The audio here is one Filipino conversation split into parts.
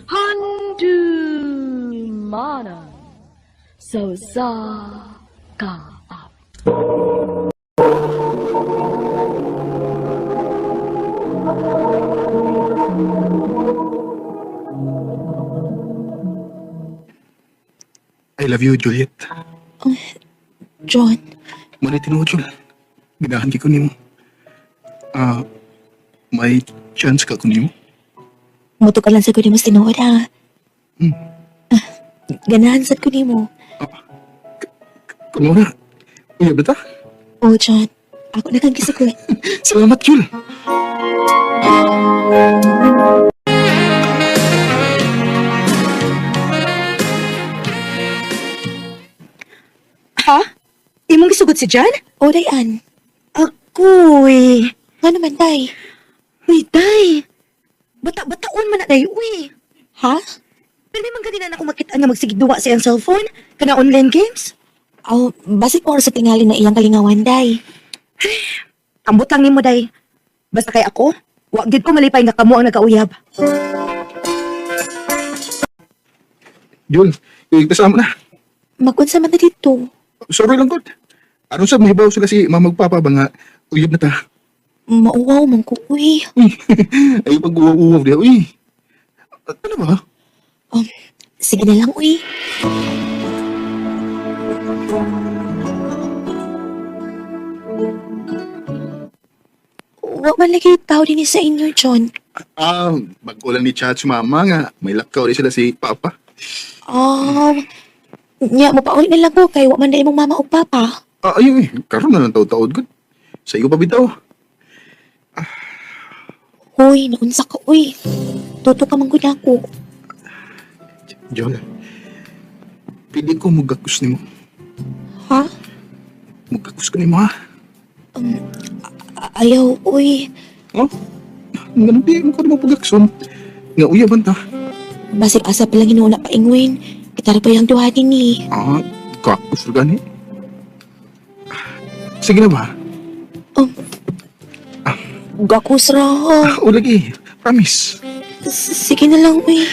Handu mana so sa ka up. I love you, Juliet. John, Muna tinuod, Jul. Ganahan ki ko nimo. May chance ka ko nimo. muto ka lang sa kunin mo sinuod ha. Ganahan sa kunin mo. Kuno na. Uya ba ta? Oh, John, ako na kang gisukod. Salamat, Jul. Ha? Imong gisugot si Jan? Oh, Dayan. Ako eh. Nga naman, Day. Uy, day. Bata-bataon man na day, uy. Ha? Pwede man ganina na ako makita nga magsigduwa sa iyang cellphone? Kana online games? Oh, basik oras sa tingali na iyang kalingawan, Day. Ambot lang nimo, day. Basta kay ako, wag gid ko malipay nga kamo ang nagauyab. Jul, kasama na. Magkunsa man na dito. Sorry lang, God. Anong sa mahibaw sila si mamagpapa ba nga uyab na ta? Mauwaw man ko, uy. Ay, pag-uwaw diya. Uy, ano ba? Sige na lang, uy. Wa man lagi tao din sa inyo, John. Bago lang ni chat si mama nga. May lakaw rin sila si papa. Nya mo paulit na lang ko kay wa man na imong mama o papa. Ayun eh. Karoon na lang taod-taod, God. Sa iyo pa bitaw. Hoy, naunsa ka, uy. Tuto ka man gud ako. Jol, pili ko mugakus ni mo. Ha? Mugakus ka ni mo, ha? Ayaw, uy. Oh? Ganun di mo ko na mapagakson. Nga uyaban ta. Basig asa pa lang inuuna pa ingwin. Kitara pa yung duha din ni. Kakus ka gani. Sige na ba? Gakus ra. O lagi, promise. Sige na lang, uy.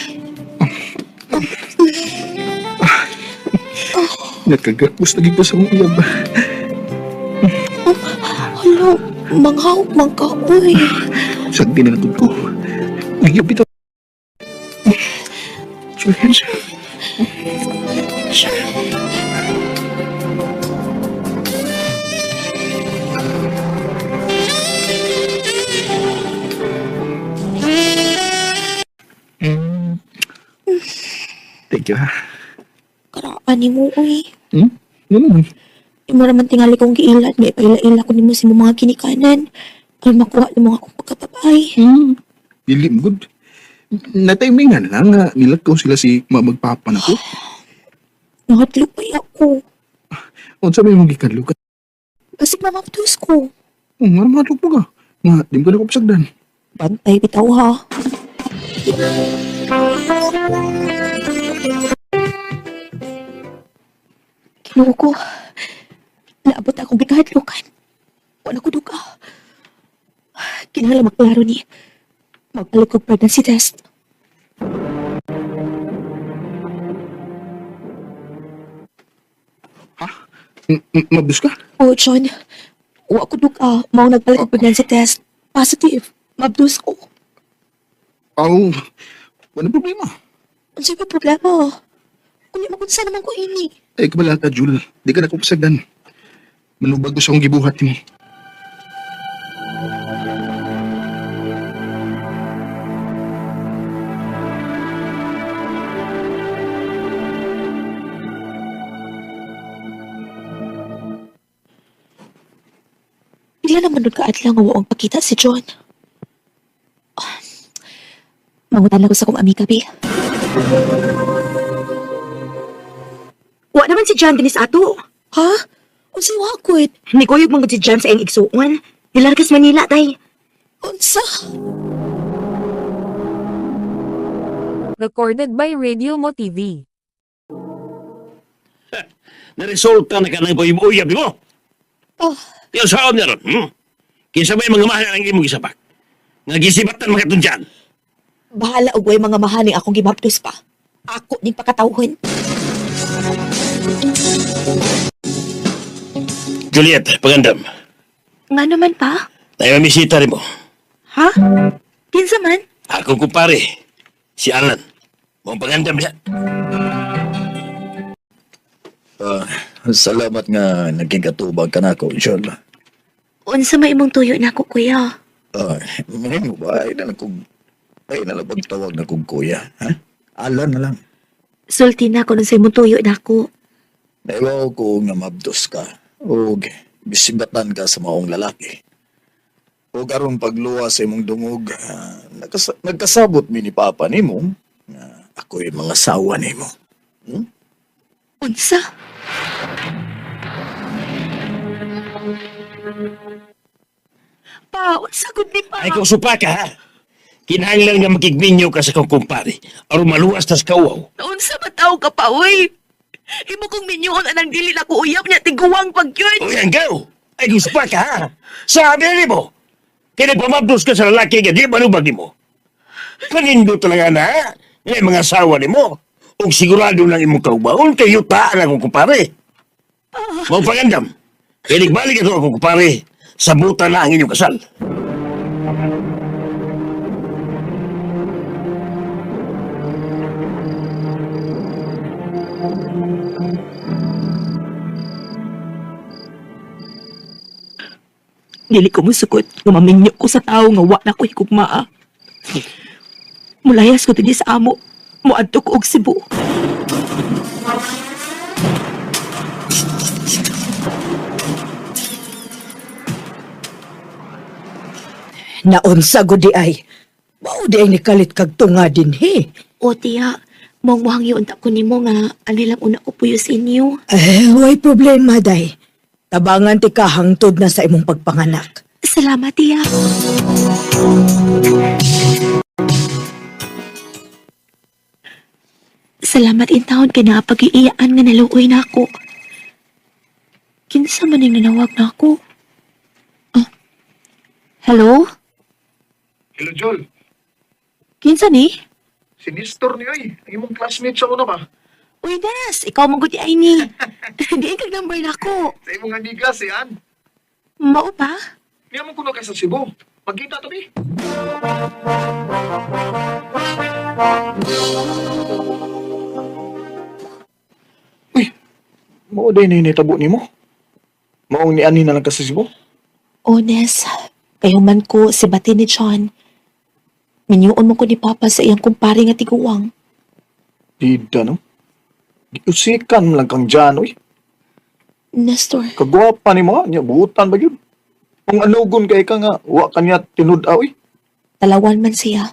Nagkagakus lagi ko sa mong uyab. Hala, manghaw, mangka, uy. Sagdi na natod ko. Uyab ito. Julian, thank you, ha? Karaan ni mo, uy. Ano naman? Imo raman tingali kong giilat. May paila-ila ko ni mo sa mga kinikanan. Alam makuha ng mga akong pagkababay. Pilim, good. Na-timingan lang nga nilakaw sila si mamagpapa na ko. Nakatlupay ako. O sabi mo gikanlo ka. Basig mamaptos ko. Nga naman po ka. Nga, di mo ka na ko pasagdan. Bantay bitaw ha. Kinuha ko. Naabot akong gikahadlukan. Wala ko duka. Kinahanglan magklaro ni. Magpalit ko pregnancy test. Mabdus ka? Oo, John. Wa ko duka. Mao nagpalit ko pregnancy test. Positive. Mabdus ko. Wala problema. Ano sa'yo pa problema? Kunya makunsa naman ko ini. Ay, kabala ka, Jul. Di ka na ko pasagdan. Manubag ko sa akong gibuhat mo. Bigla naman nun kaadlang nga waong pakita si John. Mangutan lang ko sa kong amiga, be. Wa naman si Jan dinis ato. Ha? Unsay wakot? Ni kuyog mong si Jan sa iyang igsuon. Nilargas Manila, tay. Unsa? Recorded by Radio Mo TV. Na-resulta na ka ng uyab mo. Oh, Yung saon na ron, Kinsa ba yung mga mahal ang imong isapak? Nga gisibatan mga dyan. Bahala og way mga mahaning akong gibaptos pa. Ako ning pakatawhon. Juliet, pagandam. Nga naman pa? Tayo misita rin mo. Ha? Kinsa man? Ako kumpare, si Alan. Mong pagandam niya. Salamat nga naging katubag ka na ako, Joel. Unsa may imong tuyo na ako, kuya? Ngayon mo ba? Ay na lang pagtawag na kong kuya, ha? Alan na lang. Sulti na ako nung sa imong tuyo na ako. Naibaw ko nga mabdos ka. O bisibatan ka sa maong lalaki. O karon pagluwa sa imong dungog, nagkasabot mi ni Papa nimo nga ako'y mga sawa nimo. Unsa? Pa, unsa gud ni pa? Ay kung supa ka, ha? Kinahanglan nga makigminyo ka sa kong kumpare. Aron maluwas tas kawaw. Unsa ba tao ka pa, uy? Imo kong minyoon anang dili na ko uyab niya tiguwang pagyud. O yan, go! Ay kung supa ka, ha? Sabi rin mo, kinagpamabdos ka sa lalaki nga di manubag ni mo. Panindo talaga na, ha? Ngay mga asawa ni mo. O sigurado lang imong kaubaon, kayo taan akong kumpare. Mga pagandam, kinigbalik ito akong kumpare. Sabutan na ang inyong kasal. Dili ko musukot nga maminyo ko sa tao nga wa na ko higugmaa. Mulayas ko dinhi sa amo. Muadto ko og Cebu. Naunsa gud di ay. Mao di ay nikalit kag tunga dinhi. O tiya, mong muhangyon ta ko nimo nga anilang una ko puyo sa inyo. Way problema day. Tabangan ti ka hangtod na sa imong pagpanganak. Salamat tiya. Salamat in taon kay nakapag-iiyaan nga naluoy na ako. Kinsa man ning nanawag na ako? Hello? Hello, Joel. Kinsa ni? Si Nestor ni Oy. Ang imong classmate sa una ba? Uy, Des, ikaw magod ay ni. Di kag number na ako. Sa imong amiga si Ann. Mao pa? Niya mo kuno ka sa Cebu. Magkita to, bi. Uy, mao day na initabo ni mo. Maong ni Annie na lang ka sa Cebu. O, Des, pahuman ko si bati ni John. Minyuon mo ko ni Papa sa iyang kumpare nga tiguwang. Dida, no? Giusikan lang kang dyan, uy. Nestor, Kagwapa ni mo, niya, buutan ba yun? Kung anugon kay ka nga, wa ka niya tinud-aw, uy. talawan man siya.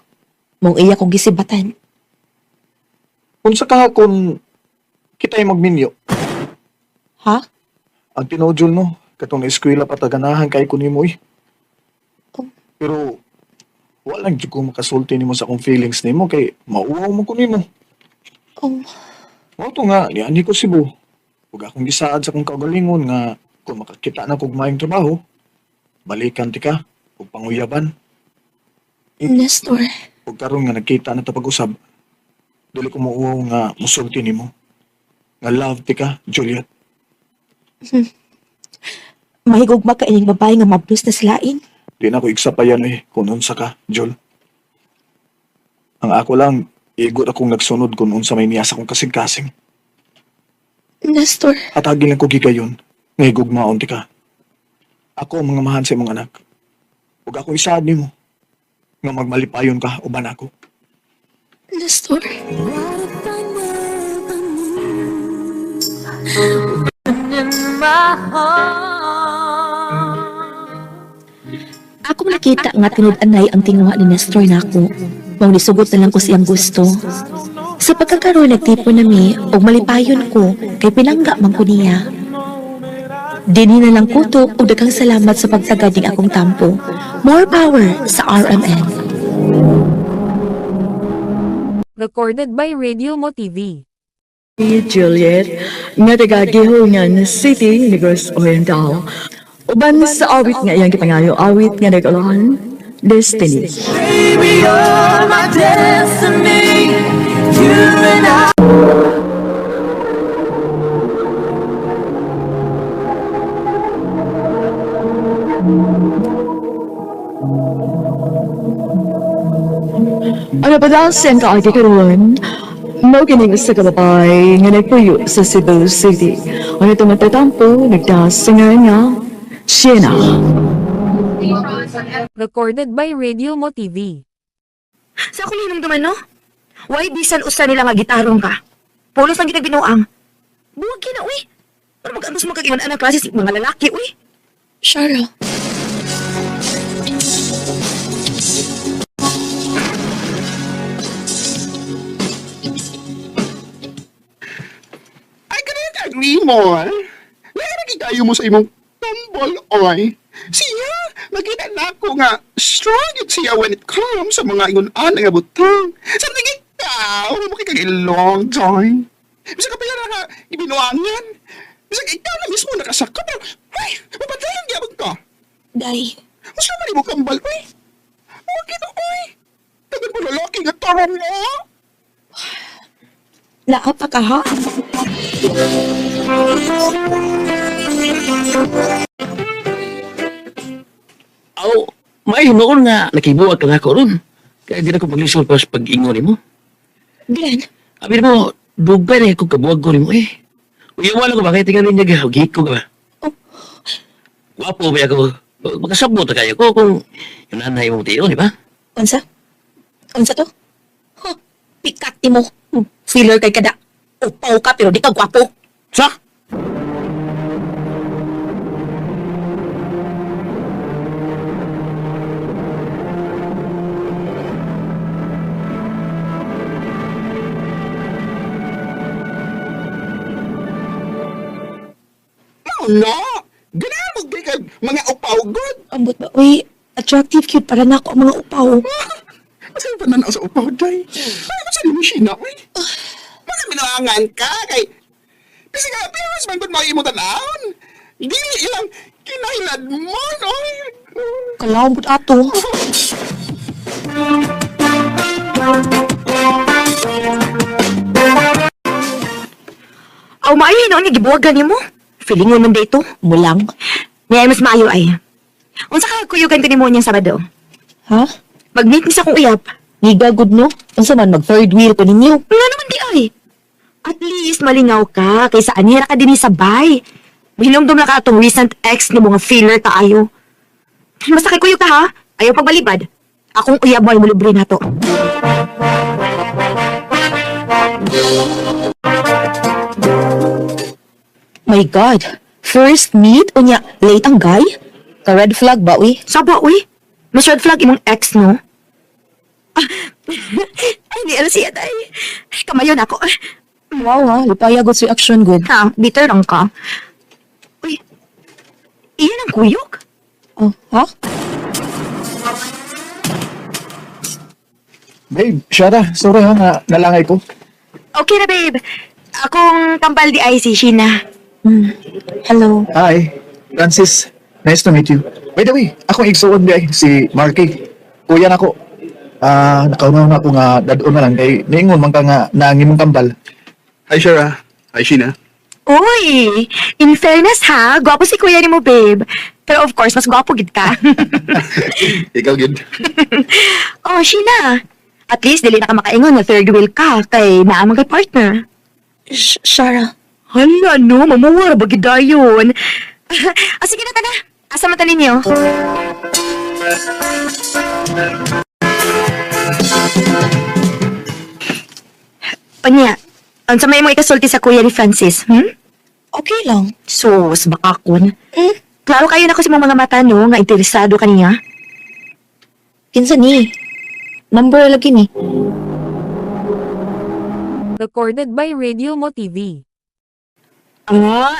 Mong iya kong gisibatan. Kung sa kahakon, kita'y magminyo. Ha? Ang tinodjol, no? Katong eskwela pataganahan kay ko ni mo, uy. Oh. Pero, walang dyan ko makasulti ni mo sa akong feelings ni mo, kay mauwaw mo ko ni mo. Oto nga, niani ko Cebu. Huwag akong gisaad sa kong kaugalingon nga kung makakita na kong maayong trabaho, balikan ti ka, huwag panguyaban. Nestor, Huwag karon nga nagkita na tapag-usab. Dili ko mauwaw nga musulti ni mo. Nga love ti ka, Juliet. mahigugma ka ining babae nga mablos na silain. Di na ko iksapayan kung unsa ka, Jol. Ang ako lang, igot akong nagsunod kung unsa may niyasa kong kasing-kasing. Nestor, Atagin lang ko gigayon, nga higugmaon ti ka. Ako ang mga mahan sa imong anak. Huwag ako isaad ni mo. Nga magmalipayon ka, uban ako. Nestor. Ako nakita nga tinud-anay ang tinguha ni Nestor na ako. Mao nisugot na lang ko siyang gusto. Sa pagkakaroon nagtipo na mi, og malipayon ko, kay pinangga man ko niya. Dinhi na lang kuto og daghang salamat sa pagtagad ning akong tampo. More power sa RMN. Recorded by Radio Mo TV. Juliet, nga taga-gihungan City, Negros Oriental. Uban sa awit nga iyang gipangayo, awit nga nag-alahan, Destiny. Baby, you're my destiny. Ano ba daw siyang kaagi karoon? Mau kining sa kababay nga nagpuyo sa Cebu City. Ano itong matatampo, nagdasingan nga, siya na. Recorded by Radio Mo TV. Sa ako hinumduman, no? Why bisan usa nila nga gitarong ka? Pulos lang ginag binuang. Buwag na, uy. Para mag-antos mo kagingan anak klase si mga lalaki, uy. Shara, Ay, kanina kagri mo, ha? Nakikikayo mo sa imong tumbol, oy. Siya, nakita na ako nga, strong it siya when it comes sa mga ingon-an nga butang. Sa tingin ka, mo kikagilong, Joy. Bisa ka pa yan nga, ibinuangan. Bisa ka ikaw na mismo nakasaka, pero, ay, mapatayan gyapon ka. day. Mas naman mo kambal, oy. Huwag ito, oy. Tagal mo lalaki nga tarong mo. Naapa ka ha? Aw, may noon nga nakibuwag ka na ako ron. Kaya di na ko paglisod pa sa pag-ingon mo. Glenn, Abi mo, dugay na ako kabuwag ko rin mo eh. Uyawan ako ba? Kaya tingnan niya gahagik ko ka ba? Wapo ba ako? Makasabot na kaya ko kung yung nanay mo tiyo, di ba? unsa? Unsa to? Huh, pikati mo. Filler kay kada. Upaw ka pero di ka gwapo. Sa? No, ganamog kay kag mga upaw good. Ambot ba? Uy, attractive cute para na ako ang mga upaw. Masaya pa na sa upaw, day. Ay, masaya mo siya na, uy. Mga binuangan ka, kay... Kasi nga, piwas man kung mga imutanahon. Dili ilang kinahilad mo, no? Kalawang pud ato. Aw, maayo yun, ni gibuwagan ni mo. Feeling mo man dito, mulang. Ngayon mas maayo ay. Unsa ka kuyugan ko ni mo niyang Sabado? Ha? Mag-meet ni sa kong uyap. Giga good no? Unsa man mag third wheel ko ninyo? Wala naman di ay. At least malingaw ka kaysa anira ka din sabay. Hinumdum na ka atong recent ex ni mga filler kaayo. Basta kay kuyo ka ha. Ayaw pagbalibad. Akong uyab mo ay mulubre na to. My God. First meet, unya, late ang guy? Ka-red flag ba, uy? Saba, uy. Mas red flag imong ex, no? Ah, ay, di alam siya, day. Kamayon ako. Wow ha, lipaya good reaction good. Ha, bitter lang ka. Uy, iyan ang kuyok? Oh, ha? Babe, Shara, sorry ha, nalangay ko. Okay na, babe. Akong kambal di ay si Sheena. Hello. Hi, Francis. Nice to meet you. By the way, akong igsuon di ay, si Marky. Kuya na ko. Nakaunaw na ako nga dadoon na lang kay niingon man ka nga naangin mong kambal. Hi, Shara. Hi, Sheena. Uy, in fairness ha, gwapo si kuya ni mo, babe. Pero of course, mas gwapo gid ka. Ikaw, good. Oh, Sheena. At least, dili na ka makaingon na third wheel ka kay naamang kay partner. Shara. Hala, no, mamuwara ba gid dayon? Sige na, tana. Asa mata ninyo? Panya, ang samay mo ikasulti sa kuya ni Francis, Okay lang. Sus, bakakon. Klaro kayo na ko sa mga mata, no, nga interesado ka niya. Kinsa ni? Number lagi ni. Recorded by Radio Mo TV.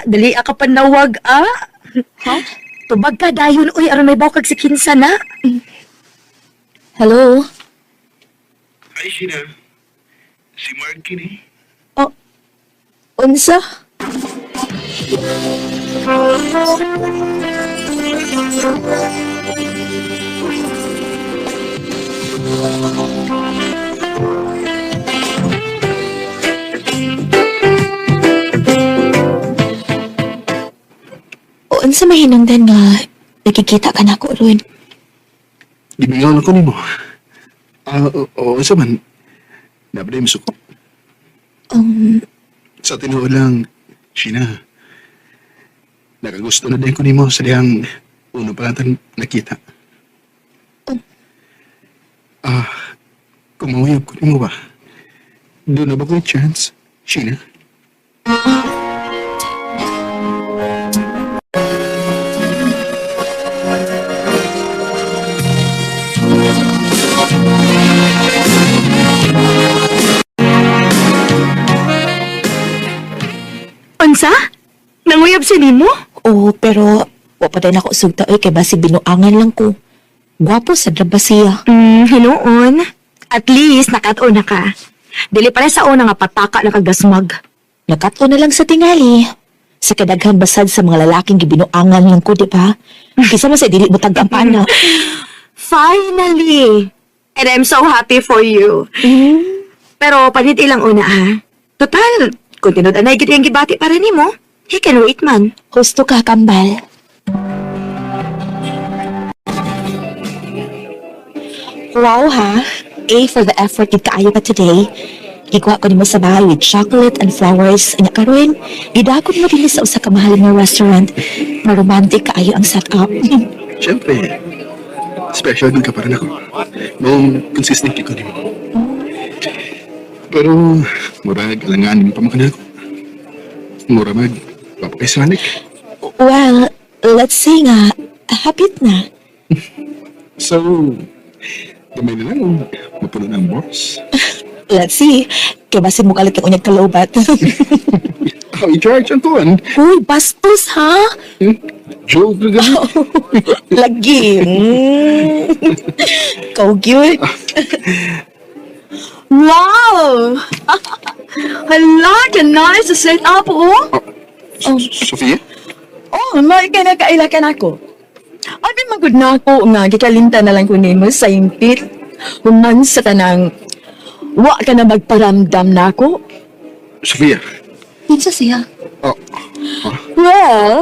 Dali ka panawag, Ha? Tubag ka dayon, uy, aron may bawkag si Kinsa na. Hello? Hi, Sheena. Si Marky ni. Oh, unsa? O, unsa may hinungdan nga nakikita ka na ko ron? Gibigaw na ko ni mo. Oo, sa man. Nabaday mo suko. Sa tinuod lang, Sheena, nakagusto na din ko nimo sa diyang uno pa lang nakita. Kung mawayab ko nimo ba, doon na ba ko chance, Sheena? Unsa? Nanguyab siya nimo? Oo, pero wapaday na ako sugta oy kay basi binuangan lang ko. Gwapo sa draba siya. Hinuon. At least, nakataon na ka. Dili pala sa una nga pataka na kagasmag. Nakato na lang sa tingali. Sa kadaghan basad sa mga lalaking gibinuangan lang ko, di ba? Kisa man sa dili mo tagampana. Finally! And I'm so happy for you. Pero panit ilang una ha. Total, kung tinud anay gid yung gibati para nimo, he can wait man. Husto ka, kambal. Wow, ha? A for the effort gid kaayo ka today. Gikuha ko nimo sa bahay with chocolate and flowers. Anya karon, gidakot mo din sa usa ka mahal nga restaurant. Na romantic kaayo ang setup. Siyempre, special din ka para ako. Noong consistently ko nimo. Pero, murag, alanganin pa makan ako. Murag, papakaisanik. Well, let's say nga, habit na. So, gamay na lang o mapuno ng boss. Let's see. Kaya basin mo kalit yung unyag kalobat. How i-charge ang tuwan? Uy, bastos ha? Joke na gano'n. Lagi. Kau cute. Wow! Hala, ka nice sa set up, oh. Sofia? Oh, may ka na kailakan ako. Abi magud na ako nga gikalinta na lang ko nimo sa impit. Human sa tanang wa ka na magparamdam na ako. Sofia? Pinsa siya. Oh. Well,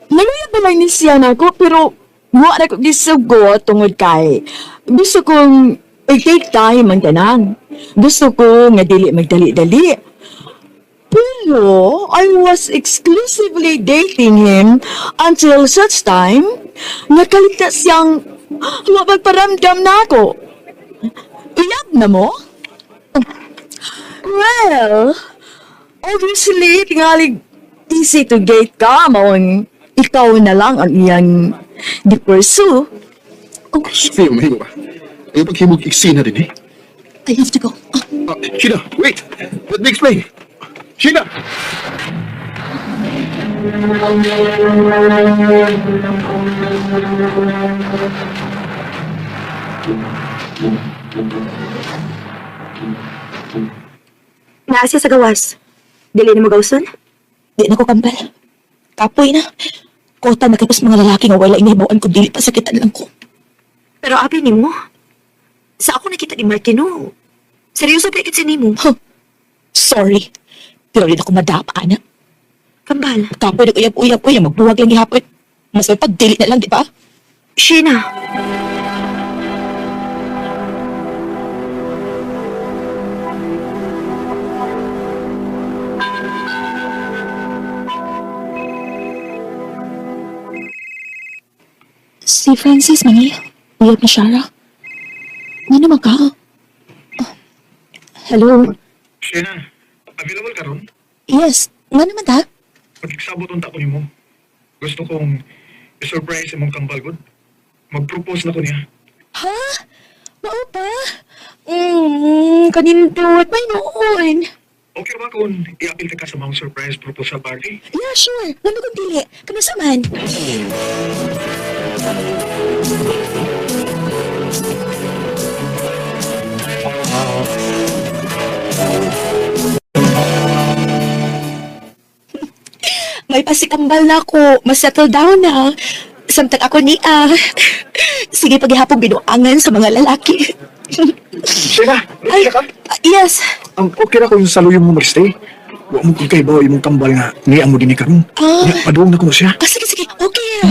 naluya ba lang ni siya na ako pero wa na ko gisugo tungod kay gusto kong i-take time ang tanan. Gusto ko nga dili magdali-dali. Pero I was exclusively dating him until such time nakaligtas siyang magparamdam na ako. Iyab na mo? Well, obviously, tingalig easy to date ka, mawang ikaw na lang ang iyang di-pursue. Sofia, mahigo ba? Ayaw paghimog iksina din eh. I have to go. Sheena, wait! Let me explain. Sheena! Naa siya sa gawas. Dili na mo gawson? Di na ko kambal. Kapoy na. Kota na kapos mga lalaki nga wala inihibawaan ko dili pa sakitan lang ko. Pero abi nimo, sa ako nakita ni Martino, seryoso ba ikit nimo? Sorry. Pero di na ko madapa na. Kambal, Kapoy nag-uyab-uyab ko yung magbuwag lang gihapon. Mas may pagdili na lang, di ba? Sheena. Si Francis, mani. Uyab na Shara. Nga naman ka. Hello? Sheena, available ka ron? Yes. Nga naman ta? Pagkiksabot ang tako nimo. Gusto kong i-surprise imong kambal good. Mag-propose na ko niya. Ha? Mao pa? Kanindot. May noon. Okay ba kung i-apil ka sa mga surprise proposal party? Yeah, sure. Lalo kong dili. Kamusta man? May pasikambal na ako. Mas settle down na. Samtang ako niya. Sige, paghihapong binuangan sa mga lalaki. Sheena, Ay, ready ka? yes. Ang okay na kung saluyong mo maristay. Huwag mo kung kayo ba imong kambal nga niya mo din ni karon. Ah. Paduong na ko na siya. Sige, sige. Okay.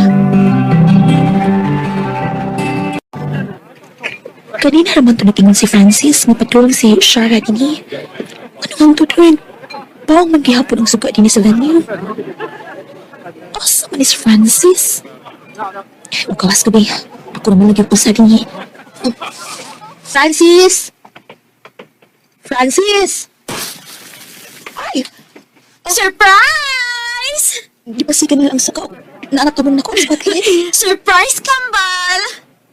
Kanina naman to nagingon si Francis, mapatulong si Shara dini. Ano ang tutuin? Bawang maghihapon ang suga dini sa lanyo. Asa man is Francis? Magawas ka ba? Ako naman lagi po sa dini. Francis! Francis! Ay! Surprise! Di ba siya nila ang suga? Naanatumang na ko ang bakit? Surprise, kambal!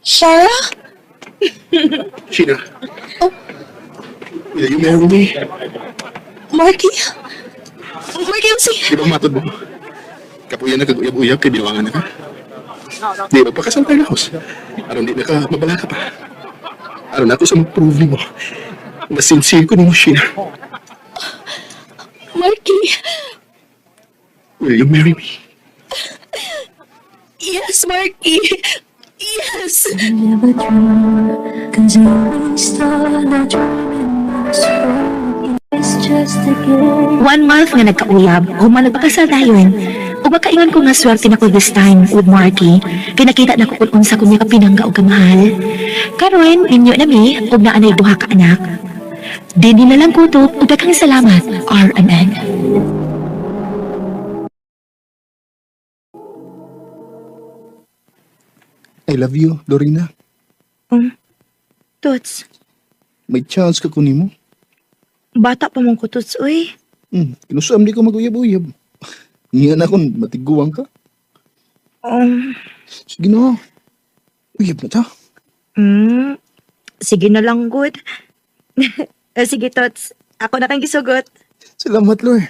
Shara? Sheena. Oh. Will you marry me? Marky? Marky, ang si... Di ba matod mo? Kapuya na kag-uyab-uyab kay bilawangan na ka. Di ba pakasal tayo na house? Aron di na ka mabala ka pa. Aron ako sa mag-prove mo. Mas sincere ko ni mo, Sheena. Marky? Will you marry me? Yes, Marky! Yes! One month nga nagkauyab, human nagpakasal tayon. O makaingon ko nga swerte na ko this time with Marky. Kaya nakita na ko kung unsa ko niya kapinangga o kamahal. Karon, inyo na mi, o naanay buha ka anak. Dini na lang kutob, o daghang salamat, R&N. I love you, Dorina. Tuts, May chance ka kunin mo. bata pa mong kututs, uy. Kinusam di ko mag-uyab-uyab. Ngayon ako, matiguang ka. Sige na. Uyab na ta. Sige na lang, good. Sige, Tuts. Ako na kang gisugot. Salamat, Lord.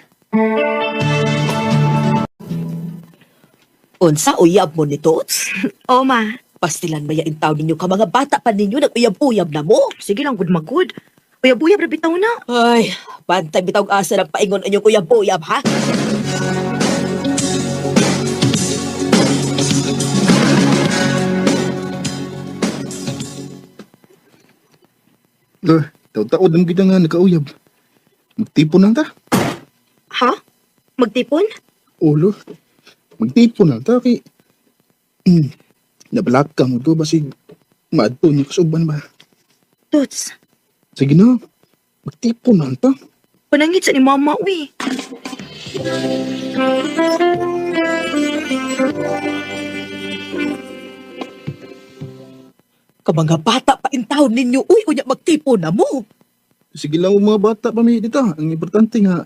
Unsa uyab mo ni Tots? Oo, ma. Pastilan mayain taw ninyo ka mga bata pa ninyo nag-uyab-uyab na mo. Sige lang, good mag-good. Uyab-uyab na bitaw na. Ay, bantay bitaw asa ng paingon anyong uyab-uyab, ha? Lord, taod-taod ang kita nga nagkauyab. Magtipon lang ta. Ha? Magtipon? Oh, Lord. Magtipon lang ta kay... Nabalak ka mo to basig maadto niyo kasuban ba? Tuts, Sige na. Magtipon lang ta. panangit sa ni mama, uy. Ka mga bata pa in taon ninyo, uy, unya magtipo na mo. Sige lang ang mga bata pa may dito. Ang importante nga,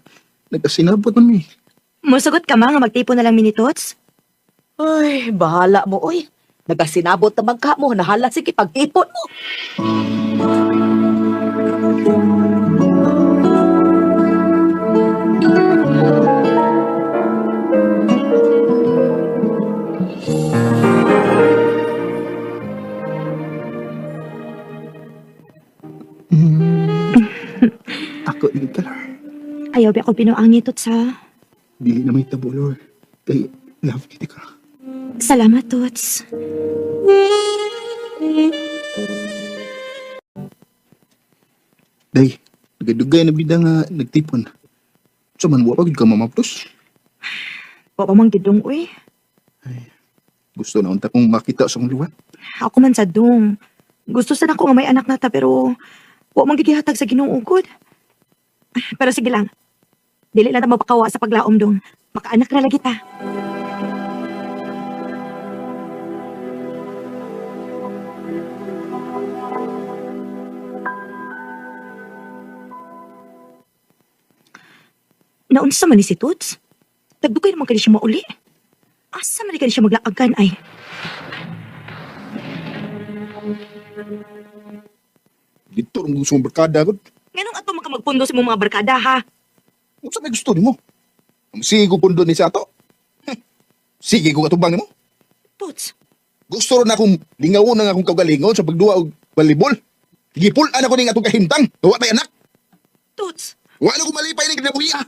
nagkasinabot man mi. Musugot ka ma nga magtipon na lang mini Tuts. Ay, bahala mo, uy. Nagasinabot naman ka mo, nahala sige pag-ipon mo. Ako dito, Lord. Ayaw ba ako pinuang ni Tuts, ha? Dili na may tabo, Lord. Kay love kita ka. Salamat, Tuts. Day, nagdugay na bida nga nagtipon. So man, wapag ka mamaptos. Wa pa mang gidong, uy. Gusto na unta kong makita sa kong liwat. Ako man sa dong. Gusto sana ko nga may anak nata pero wa mang gigihatag sa ginuugod. Pero sige lang. Dili lang ta mapakawa sa paglaom dong. Makaanak na lagi ta. Naunsa man ni si Tuts? Tagdugay naman kani siya mauli. Asa man ni kani siya maglaagan ay? Dito rin gusto mong barkada agad. Nganong ato man ka magpundo sa imong mga barkada ha? Kung saan may gusto ni mo? Ang sige ko pundo ni sa ato. Sige ko katubang ni mo. Tuts, Gusto rin akong lingawon ng akong kaugalingon sa pagduwa og volleyball. Gipulan ako ning atong kahimtang. Tuwa tayo anak. Tuts. Wala ko malipay ng kinabuhi ah.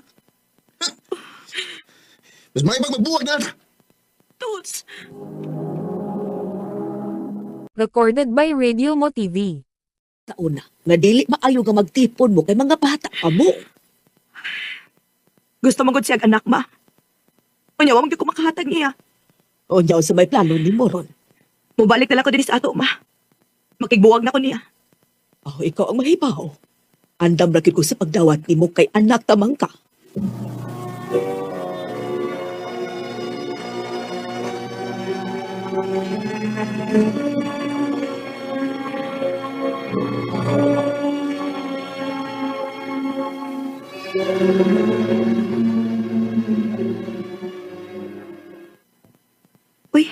Mas may magbuwag na. Tuts. Recorded by Radio Mo TV. Taon na, nga dili maayo nga magtipon mo kay mga bata pa mo. Gusto mo gud siyang anak ma? Unya, wag ko makahatag niya. O niya sa may plano ni mo ron. Mubalik na lang ko din sa ato ma. Makigbuwag na ko niya. Oh, ikaw ang mahibaw. Andam ra gyud ko sa pagdawat nimo kay anak tamang ka. Uy,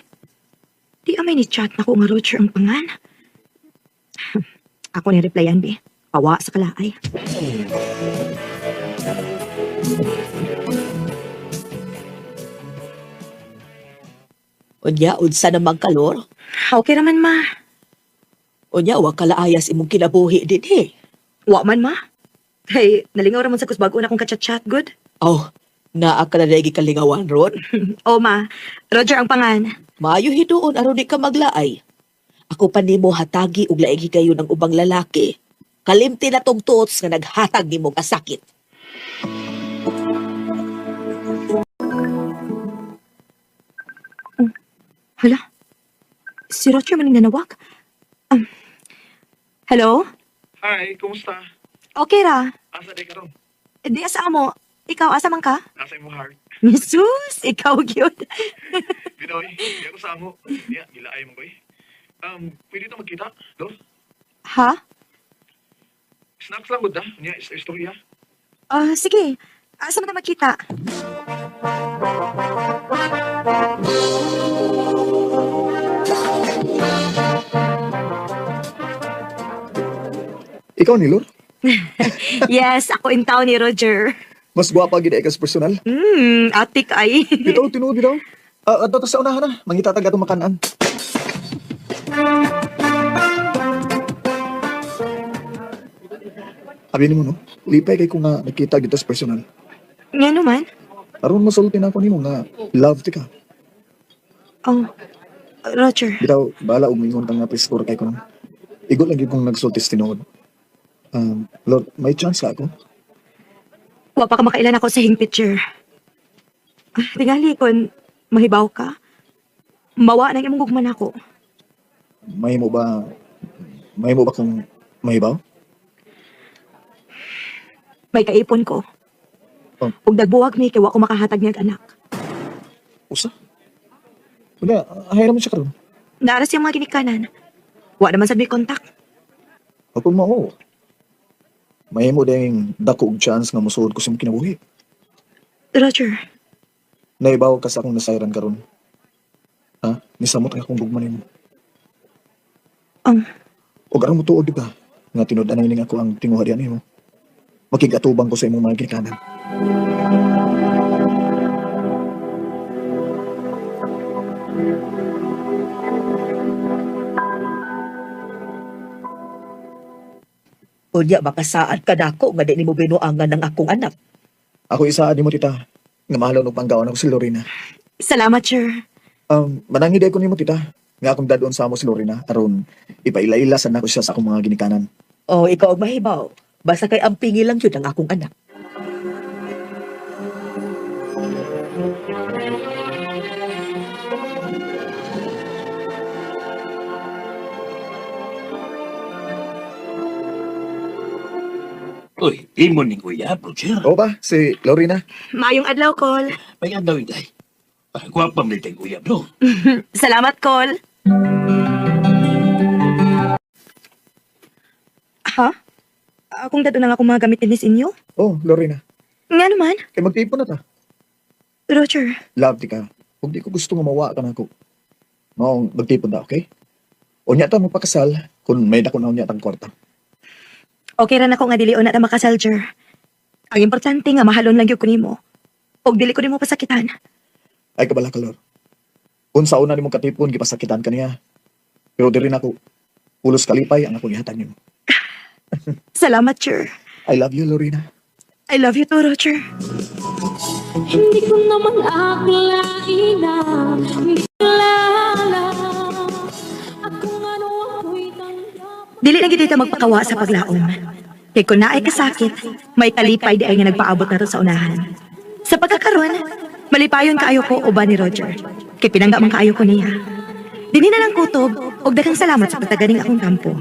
di amay ni chat na ko nga Roger ang pangan. Ako ni replyan, be. Pawa sa kalaay. Unya, unsa namang kalor? Okay raman, ma. Unya, wa kalaayas imong kinabuhi din eh. Wa man, ma. Hey, nalingaw raman sa kusbago na kong kachat-chat, good? Oh, naa ka na lagi kalingawan ron. O, ma. Roger ang pangan. Maayo hidoon aron di ka maglaay. Ako pa nimo hatagi og laigi kayo ng ubang lalaki. Kalimti na tong tuots nga naghatag nimo nga sakit. Hala? Si Roger man ang nanawag? Hello? Hi, kumusta? Okay ra. Asa di ka ron? Di asa mo. Ikaw, asa man ka? Nasa imong heart. Jesus, ikaw yun. Binoy, di ako sa amo. Yeah, gilaay mo ko eh. Pwede ito magkita, no? Ha? Snacks lang gud na. Niya, istorya. Sige. Asa man na magkita? Ikaw ni Lor? Yes, ako in town ni Roger. Mas gwapa gid ka sa personal. Atik ay. Bitaw, tinuod bitaw. Adto ta sa unahan na. Mangita taga itong makanan. Abi ni mo, no? Lipay kay ko nga nakita dito sa personal. Nga naman. Aron masulti na ako nimo nga love ti ka. Oh, Roger. Bitaw, bala umingon ka nga prescore kay ko. Igot lang gyud kong nagsultis tinuod. Lord, may chance ka ako? Wa pa ka makailan ako sa hing picture. Tingali kon mahibaw ka. Mawa nang imong gugman ako. May mo ba kung mahibaw? May kaipon ko. Oh. Ug nagbuwag mi kay wa ko makahatag niyag anak. Usa? Wala, ahira mo siya karon. Naara siyang mga ginikanan. Wa naman sa may kontak. Ako mo, may mo ding dako og chance nga musuod ko sa mong kinabuhi. Roger, Naibaw ka sa akong nasayran karon. Ha? Nisamot ang akong gugman nimo. O aron mo tuod, di ba? Nga tinud-anay ning ako ang tinguha diyan nimo. Makigatubang ko sa imong mga ginikanan. Unya, makasaan ka dako nga di nimo binuangan ng akong anak. Ako isaad nimo tita. Nga mahalaw og panggawan ako si Lorena. salamat, sir. Manangiday ko nimo tita. Nga akong dadon sa amo si Lorena aron ipaila-ilasan nako siya sa akong mga ginikanan. Oh, ikaw ang mahibaw. Basta kay ampingi lang yun ang akong anak. Uy, imo ni Kuya, Roger. O ba, si Lorena? Mayong adlaw, Col. May andaw inday. Gwapam ni kay Kuya, bro. Salamat, Col. Ha? Akong dado na nga akong mga gamitin sa inyo? Oh, Lorena. Nga naman, Kay magtipon na ta. Roger. Love ti ka. Kung di ko gusto nga mawa ka na ako. Maong magtipon na, okay? O niya ta magpakasal kung may dako na niya tang kwarta. Okay ra na ako nga dili na makasal, sir. Ang importante nga mahalon lang gyud ko nimo. Og dili ko nimo pasakitan. Ay kabala ka, Lord. Unsa una nimong katipon, gipasakitan ka niya. Pero di rin ako. Ulos kalipay ang akong ihatan niyo. Salamat, sir. I love you, Lorena. I love you too, Roger. Hindi ko naman akalain na kilala akong ano ako'y tanggap. Dili na gid ito magpakawa sa paglaom. Kay kung naay kasakit, may kalipay di ay nga nagpaabot na to sa unahan. Sa pagkakaroon, malipayon kaayo ko uban ni Roger. Kay pinangga man kaayo ko niya. Dini na lang kutob, og daghang salamat sa pagtaganing akong kampo.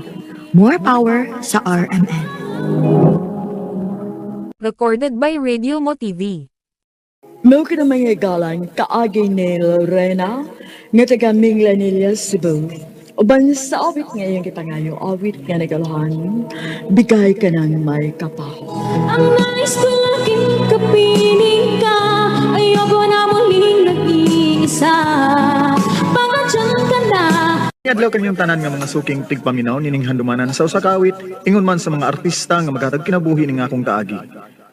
More power sa RMN. Recorded by Radio Mo TV. Mao ka na mga galang kaagi ni Lorena nga taga Minglanilla, Cebu. Uban sa awit ngayon kita ngayon, awit nga nagalahan, bigay ka ng may kapaho. Ang nais ko laging kapiling ka, ayoko na muling nag-iisa. Baka dyan ka na. Adlaw kanyang tanan nga mga suking tigpaminaw nining handumanan sa usakawit, ingon man sa mga artista nga maghatag kinabuhi ning akong kaagi.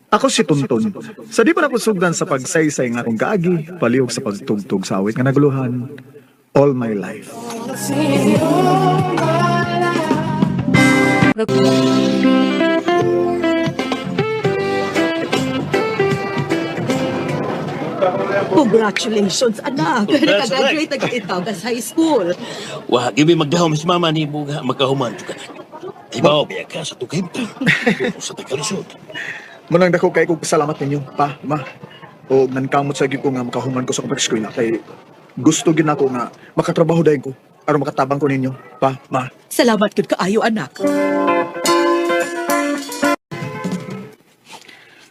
Ako si Tunton. Sa di pa napusugdan sa pagsaysay nga akong kaagi, palihog sa pagtugtog sa awit nga naguluhan all my life. Congratulations, anak. Nakagraduate na ikaw sa high school. Wah, gibi magdahom si mama ni mo nga magkahuman ka na. Ibaw, biya ka sa tukimta. Sa tagalusod. Manang dako kay kong pasalamat ninyo, pa, ma. O nankamot sa ko nga makahuman ko sa kapag-eskwela kay gusto gid nako nga makatrabaho dayon ko aron makatabang ko ninyo, pa, ma. Salamat gud kaayo, anak.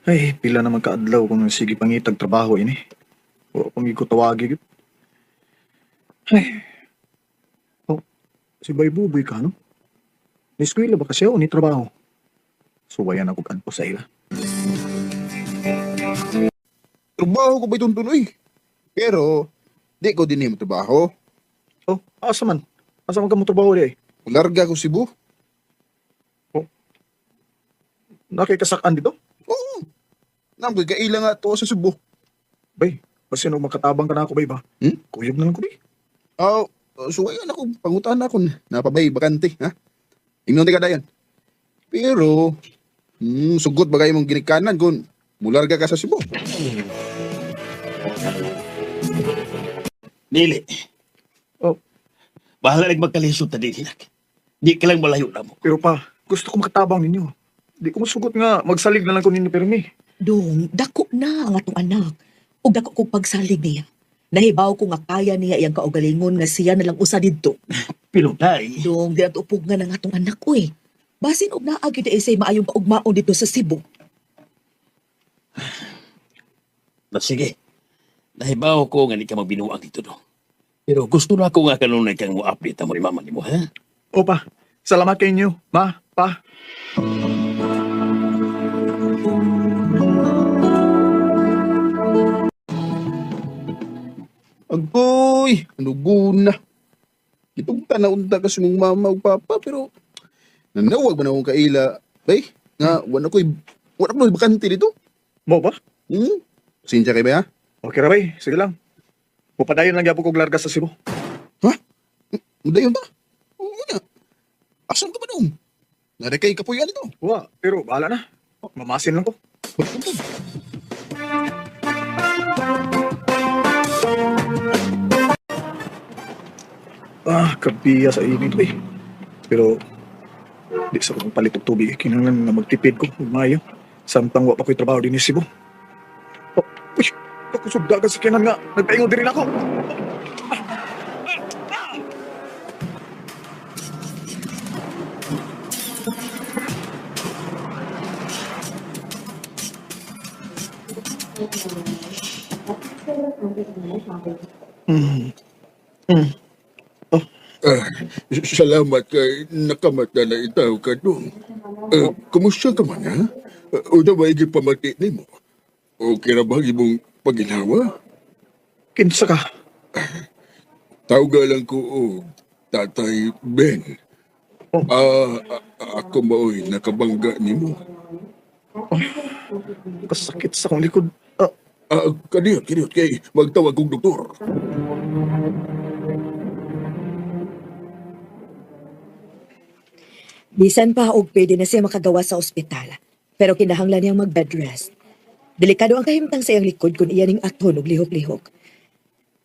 Ay, pila naman kaadlaw kung sige pangitag trabaho ini. O pang ko tawagi gid. Ay. Oh, si Baybuboy ka, no? Ni eskwela ba kasi o ni trabaho? Suwayan ako kanpo sa ila. Trabaho ko ba itong tuloy? Pero, di ko din mo trabaho. Oh, asa man? Asa man ka mo trabaho di ay? Larga ko Cebu. Nakikasakan dito? Oo. Namagay kaila nga to sa Cebu. Bay, basta no makatabang ka na ako, bay ba? Kuyog na lang ko, bay. Suwayan ako, pangutan ako. Napabay, bakante, ha? Ingnon ka dayan. Pero, sugot bagay mong ginikanan kung mularga ka sa Cebu. Nili. Oh. Bahala lang magkalisod na din, hinak. Di ka lang malayo na mo. Pero pa, gusto ko makatabang ninyo. Di ko masugot nga, magsalig na lang ko ninyo permi. Dong, dako na ang atong anak. Ug dako kong pagsalig niya. Nahibaw ko nga kaya niya iyang kaugalingon nga siya na lang usa didto. Pilunay. Dong, di ato upog nga ng atong anak ko eh. Basin og naagi na isay maayong kaugmaon dito sa Cebu. Sige. Nahibaw ko nga di ka magbinuang dito, no? Pero gusto na ako nga kanunay kang mo-update mo ni mama ni mo, ha? O pa, salamat kay inyo, ma, pa. Agoy, ano guna? Itong tanaunta kasi mong mama o papa, pero nanawag ba na akong kaila? Bay, nga, wala ko bakante dito. Mo ba? Sinsya kay ba, ha? Okay ra, bay. Sige lang. Pupadayon lang yapon kong larga sa Cebu. Ha? Muda yun ba? Oo nga. Asan ka ba doon? Narekay ka po yan ito. Wa, pero bahala na. Mamasin lang ko. Kabiya sa init eh. Pero, di sa kong palit og tubig. Kinangan na magtipid ko. Mayo. Samtang wa pa ko'y trabaho din ni Cebu. Uy, kakusugdagan sa kinan nga. Nagpaingon din rin ako. Salamat kay nakamata na itaw ka doon. Kumusta ka man, ha? O na ba pamati ni mo? O kira ba imong paginawa? Kinsa ka? Tawga lang ko o Tatay Ben. Ako maoy nakabangga ni mo. Kasakit sa kong likod. Kaniyot kay magtawag kong doktor. Bisan pa og pwede na siya makagawa sa ospital. Pero kinahanglan niyang mag-bed rest. Delikado ang kahimtang sa iyang likod kung iyaning aton og lihok-lihok.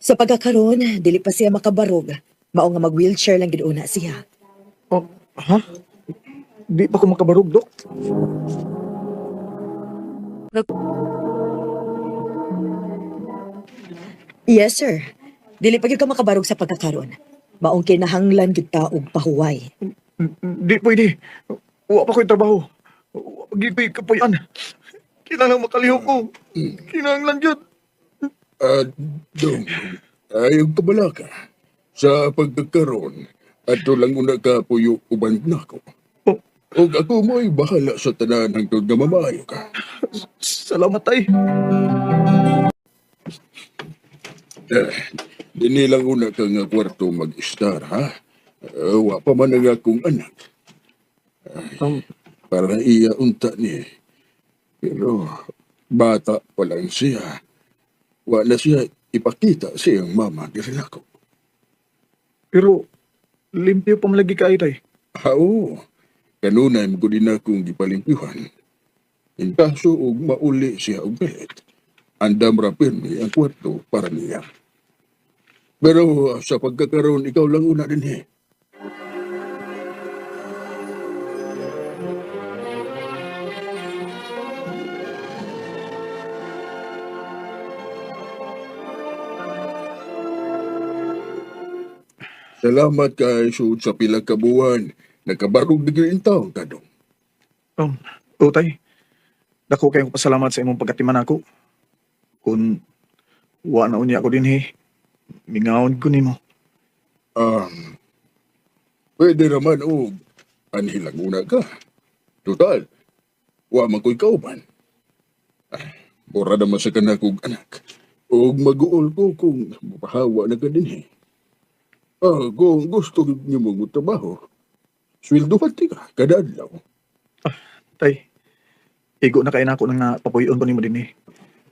Sa pagkakaroon, dili pa siya makabarog. Mao nga mag-wheelchair lang gid una siya. Ha? Di pa ko makabarog, Dok? Yes, sir. Dili pa gyud ka makabarog sa pagkakaroon. Maong kinahanglan gyud ta og pahuway. Di pwede. Wa pa ko'y trabaho. Wagi ko'y kapuyan. Kinahanglan makaliw ko. Kinahanglan yun. Dong, ayaw kabala ka. Sa pagkakaroon, ato lang una ka puyo uban na ko. Oh. O ako mo'y bahala sa tanan hangtod nga mamayo ka. Salamat tay. Dini lang una ka nga kwarto mag-star, ha? Wa pa man ang akong anak. Para iya unta ni. Pero bata pa lang siya. Wa na siya ipakita siyang mama diri ako. Pero, limpyo pa malagi ka tay. Oo. Kanunay mo ko din akong gipalimpyuhan. In kaso og mauli siya og belet. Andam ra pirmi ang kwarto para niya. Pero sa pagkakaroon, ikaw lang una din eh. Salamat kay sud sa pila ka buwan. Nakabarog digri taon ka dong. Tay. Dako kayong pasalamat sa imong pagkatiman ako. Kung wa na unya ako din mingawon ko nimo. Pwede naman o anhilang una ka. Total, wa man ko'y kauban. Mura naman sa kanakong anak. O mag-uol ko kung mapahawa na ka din eh. Kung gusto niyo mong trabaho, sweldo pati ka, kada adlaw. Tay, igo na kayo na ako nang napapuyon ko nimo din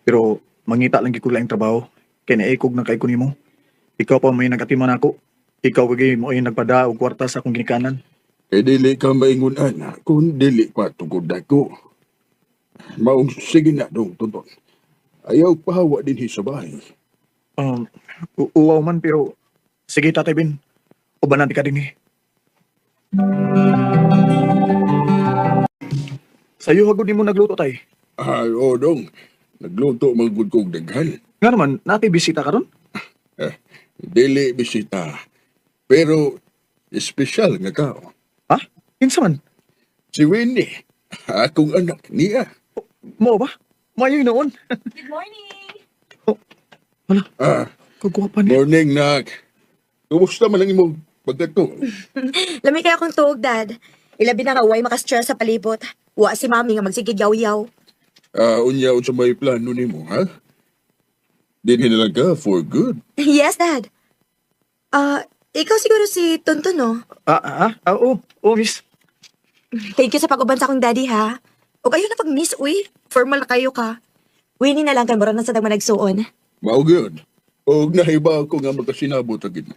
Pero mangita lang gikula yung trabaho. Kaya naikog na kay ko nimo. Ikaw pa may nagatiman ako. Ikaw kagay mo ay nagpada og kwarta sa akong ginikanan. E dili ka maingon ana, kung dili pa tugod ako. Maong sige na dong tuton. Ayaw pahawa din sa bahay. Uwaw man pero sige Tatay Ben. Ubanan di ka din Sa'yo hagod mo nagluto tay. Oo dong. Nagluto magud kog daghan. Nga naman, natay bisita ka ron? Dili bisita. Pero espesyal nga tao. Ha? Kinsa man? Si Winnie. Akong anak niya. Mo ba? Mayoy noon. Good morning! Wala. Kagwapa niya. Morning, Nak. Kumusta man ang imong pagkato? Lami kaya akong tuog, Dad. Ilabi na nga, huwag makastress sa palibot. Wa si Mami nga magsigigyaw-yaw. Unya sa may plano ni mo, ha? Dinhi na lang ka for good. Yes, Dad. Ikaw siguro si Tonton, no? Oo, miss. Thank you sa pag-uban sa akong daddy, ha? O kayo na pag-miss, uy. Formal na kayo ka. Winnie na lang kan mura na sa dagman nagsuon. Mao good. O nahiba ako nga magkasinabot agad mo.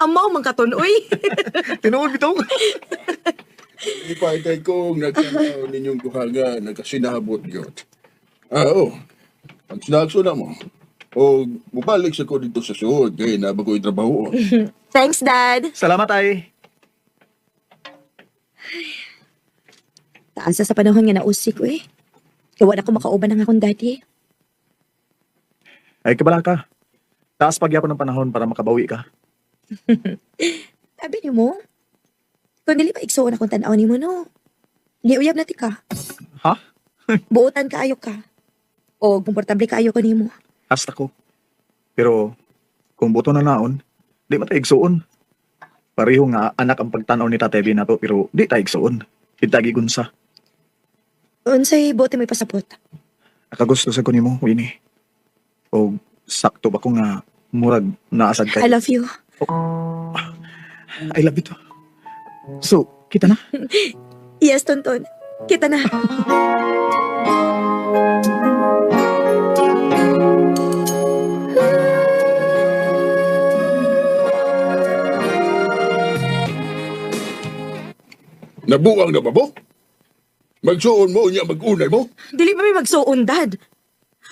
Amaw, mang katon, uy. Tinuod bitaw. Ipatay ko nagkanaw ninyong duhaga nagkasinabot yun. Oo. Ang sinakso na mo. O mubalik sa ko dito sa suod kaya nabago yung trabaho. Thanks, Dad. Salamat ay. Taas sa panahon nga nausik, uy. Kawa na ko makauban ng akong daddy. Ay, kabala ka. Taas pagyapon ng panahon para makabawi ka. Sabi niyo mo? Kung dili pa iksuon akong tanaw ni mo, no? Giuyab na ti ka. Ha? Buotan ka ayo ka. O komportable ka ayo ko ni mo. Hasta ko. Pero, kung buto na naon, di man tayo igsuon. Pareho nga anak ang pagtanaw ni Tatay Ben nato, pero di tayo igsuon. Itagi gunsa. Unsay bote may pasapot? Nakagusto sa ko nimo, Winnie. O sakto ba ko nga murag naasad kay. I love you. I love you too. So, kita na? Yes, Tonton. Kita na. Nabuang na ba mo? Magsuon mo niya mag-unay mo? Dili ba may magsuon, Dad?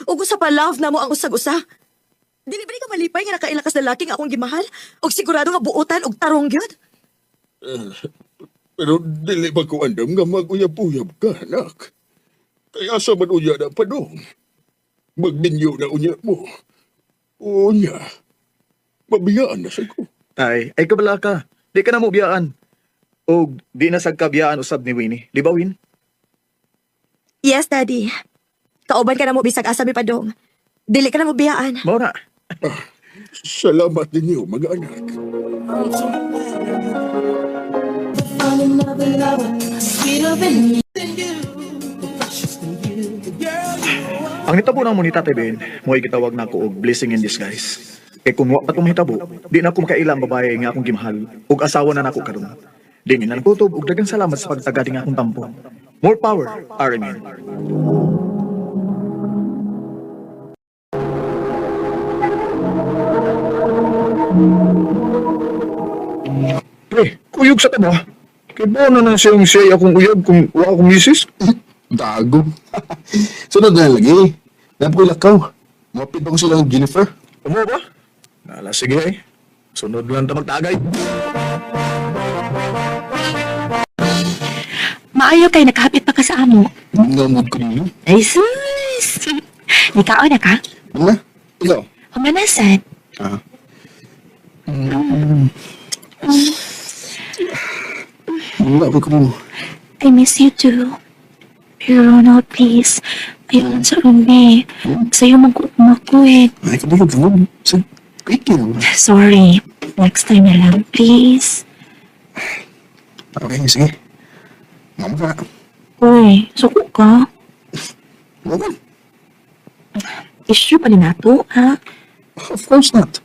O gusto pa love na mo ang usag-usa? Dili ba di ka malipay nga nakailakas na laki nga akong gimahal? O sigurado nga buutan og tarong gyud? Pero dili ba ko andam nga mag-uyab-uyab ka, anak? Kaya sa man uya na pa dong. Magninyo na unya mo. Unya. Mabiyaan na sa ko. Ay kabala ka. Di ka na mo biyaan. O di na sagkabiyaan usab ni Winnie. Di ba, Win? Yes, Daddy. Kauban ka na mo bisag asa mi padong. Dili ka na mo biyaan. Mao na. Salamat ninyo, mga-anak. Ang hitabo ng monita, Ben, mo gitawag na ako og blessing in disguise. Kay kung wa pa itong hitabo, di na ako makailang babae nga akong gimahal ug asawa na nako karon. Di mi na nakutob ug daghang salamat sa pagtagadi nga akong tampo. More power, RMN. Pre, kuyog sa taba. Kaya ba na siyang siya akong uyab kung wala akong misis? Dago. Sunod na lagi. Dapat ko lakaw. Mapit ba ko silang Jennifer? Amo ba? Nala, sige ay. Sunod lang ta magtagay. Maayo kay nakahapit pa ka sa amo. Ngamod ko ninyo. Ay, sus! Ikaw na ka? Ano? Ikaw? Humanasan. Ah. Wala ko mo. I miss you too. Pero Ronald, please. Ayaw lang sa rumi. Sa'yo magkumakuit. Ay, kabulog mo. Quick yun. Sorry. Next time na lang, please. Okay, sige. Mama ka. Uy, suko ka. Mama. Issue pa rin nato, ha? Of course not.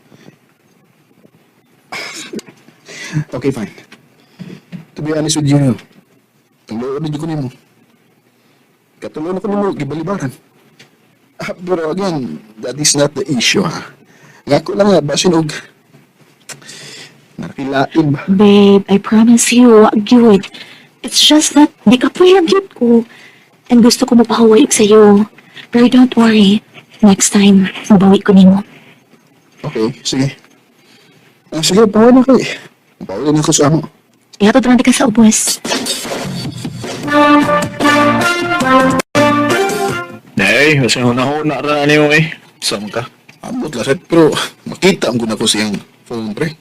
Okay, fine. To be honest with you, tuloy na ko nimo. Katuloy na ko nimo, gibalibaran. Pero again, that is not the issue, ha? Nga ko lang nga, basin og nakilain ba? Babe, I promise you, wag yun. It's just that di ka pwede yun ko. And gusto ko mapahawaig sa'yo. Pero don't worry. Next time, mabawi ko nimo. Okay, sige. Sige, pawa na kayo. Pawa na ko sa amo. Ihatod natin ka sa ubos. Nay, kasi huna-huna ra niyo eh. Saan ka? Amot lahat, pero makita ang guna ko siyang phone, pre.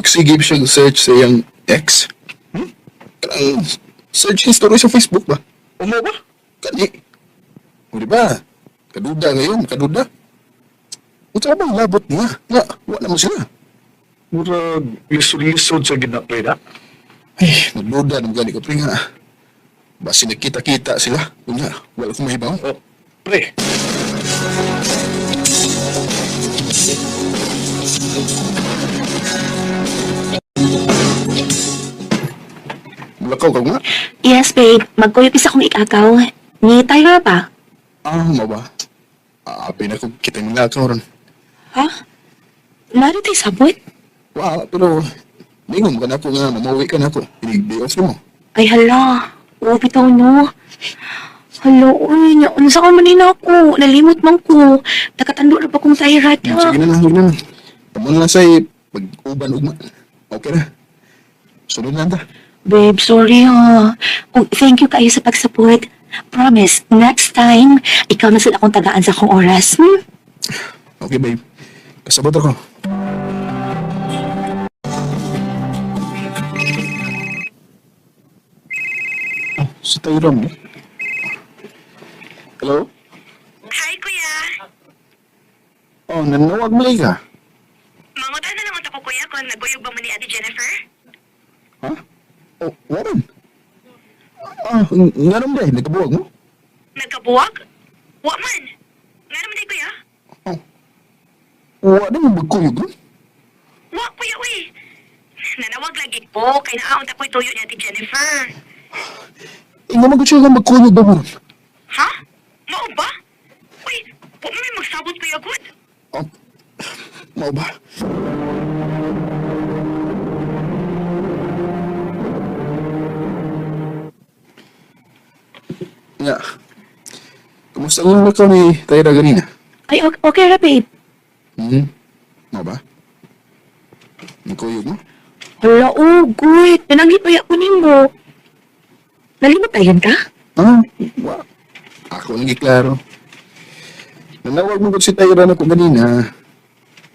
Sige siyang search sa iyang ex. Ang search history sa Facebook ba? Umo ba? Kani. O diba? Kaduda ngayon, kaduda. Ito ba ang labot niya? Nga, wala mo sila. Murag lisod-lisod sa ginapay na. Ay, nagduda ng gani ko, pre nga. Basi nagkita-kita sila. Kunya, wala kong mahibaw. Oh, pre. Mulakaw ka nga? Yes, babe. Magkuyog isa kong ikakaw. Ni Tyra pa. Mo ba? Api na kong kita yung lakaw ron. Ha? Laro tayo sabot? Wow, pero lingom ka na ako nga, mamawi ka na ako. Day off mo. Ay, hala. Oo, bitaw no. Hala, uy, ano sa kamanina ako? Nalimot man ko. Nakatando na pa kong Tyra. Sige na lang, sige na lang. Tamo na lang sa'y pag-uban ugma. Okay na. Sunod na ta. Babe, sorry ha. Oh, thank you kayo sa pag-support. Promise, next time, ikaw na sila akong tagaan sa akong oras. Okay, babe. Kasabot ako. Oh, si Tyram, eh. Hello? Hi, kuya. Oh, nanawag mo ka. Mangutan na naman ako, kuya, kung naguyog ba mo ni Ate Jennifer? Ha? Oh, waran. Nga naman dahil, nagkabuwag mo? Nagkabuwag? Wa man. Nga naman di, kuya? Wa na yung magkuyog mo? Wa, kuya, uy. Nanawag lagi po, kay naaon ako'y tuyo ni Ate Jennifer. Nga mag-siya nga magkuyog ba mo? Ha? Mao ba? Uy, wa mo may magsabot, kuya, good. Mau ba? Nga. Kumusta ang lakaw ni Tyra ganina? Ay, okay ra, babe. Mau ba? Nagkuyog mo? Wala, good. Nanangipaya ko nimo. Nalimatayan ka? Ah, ako lagi klaro. Nanawag mo ko si Tyra na ko ganina.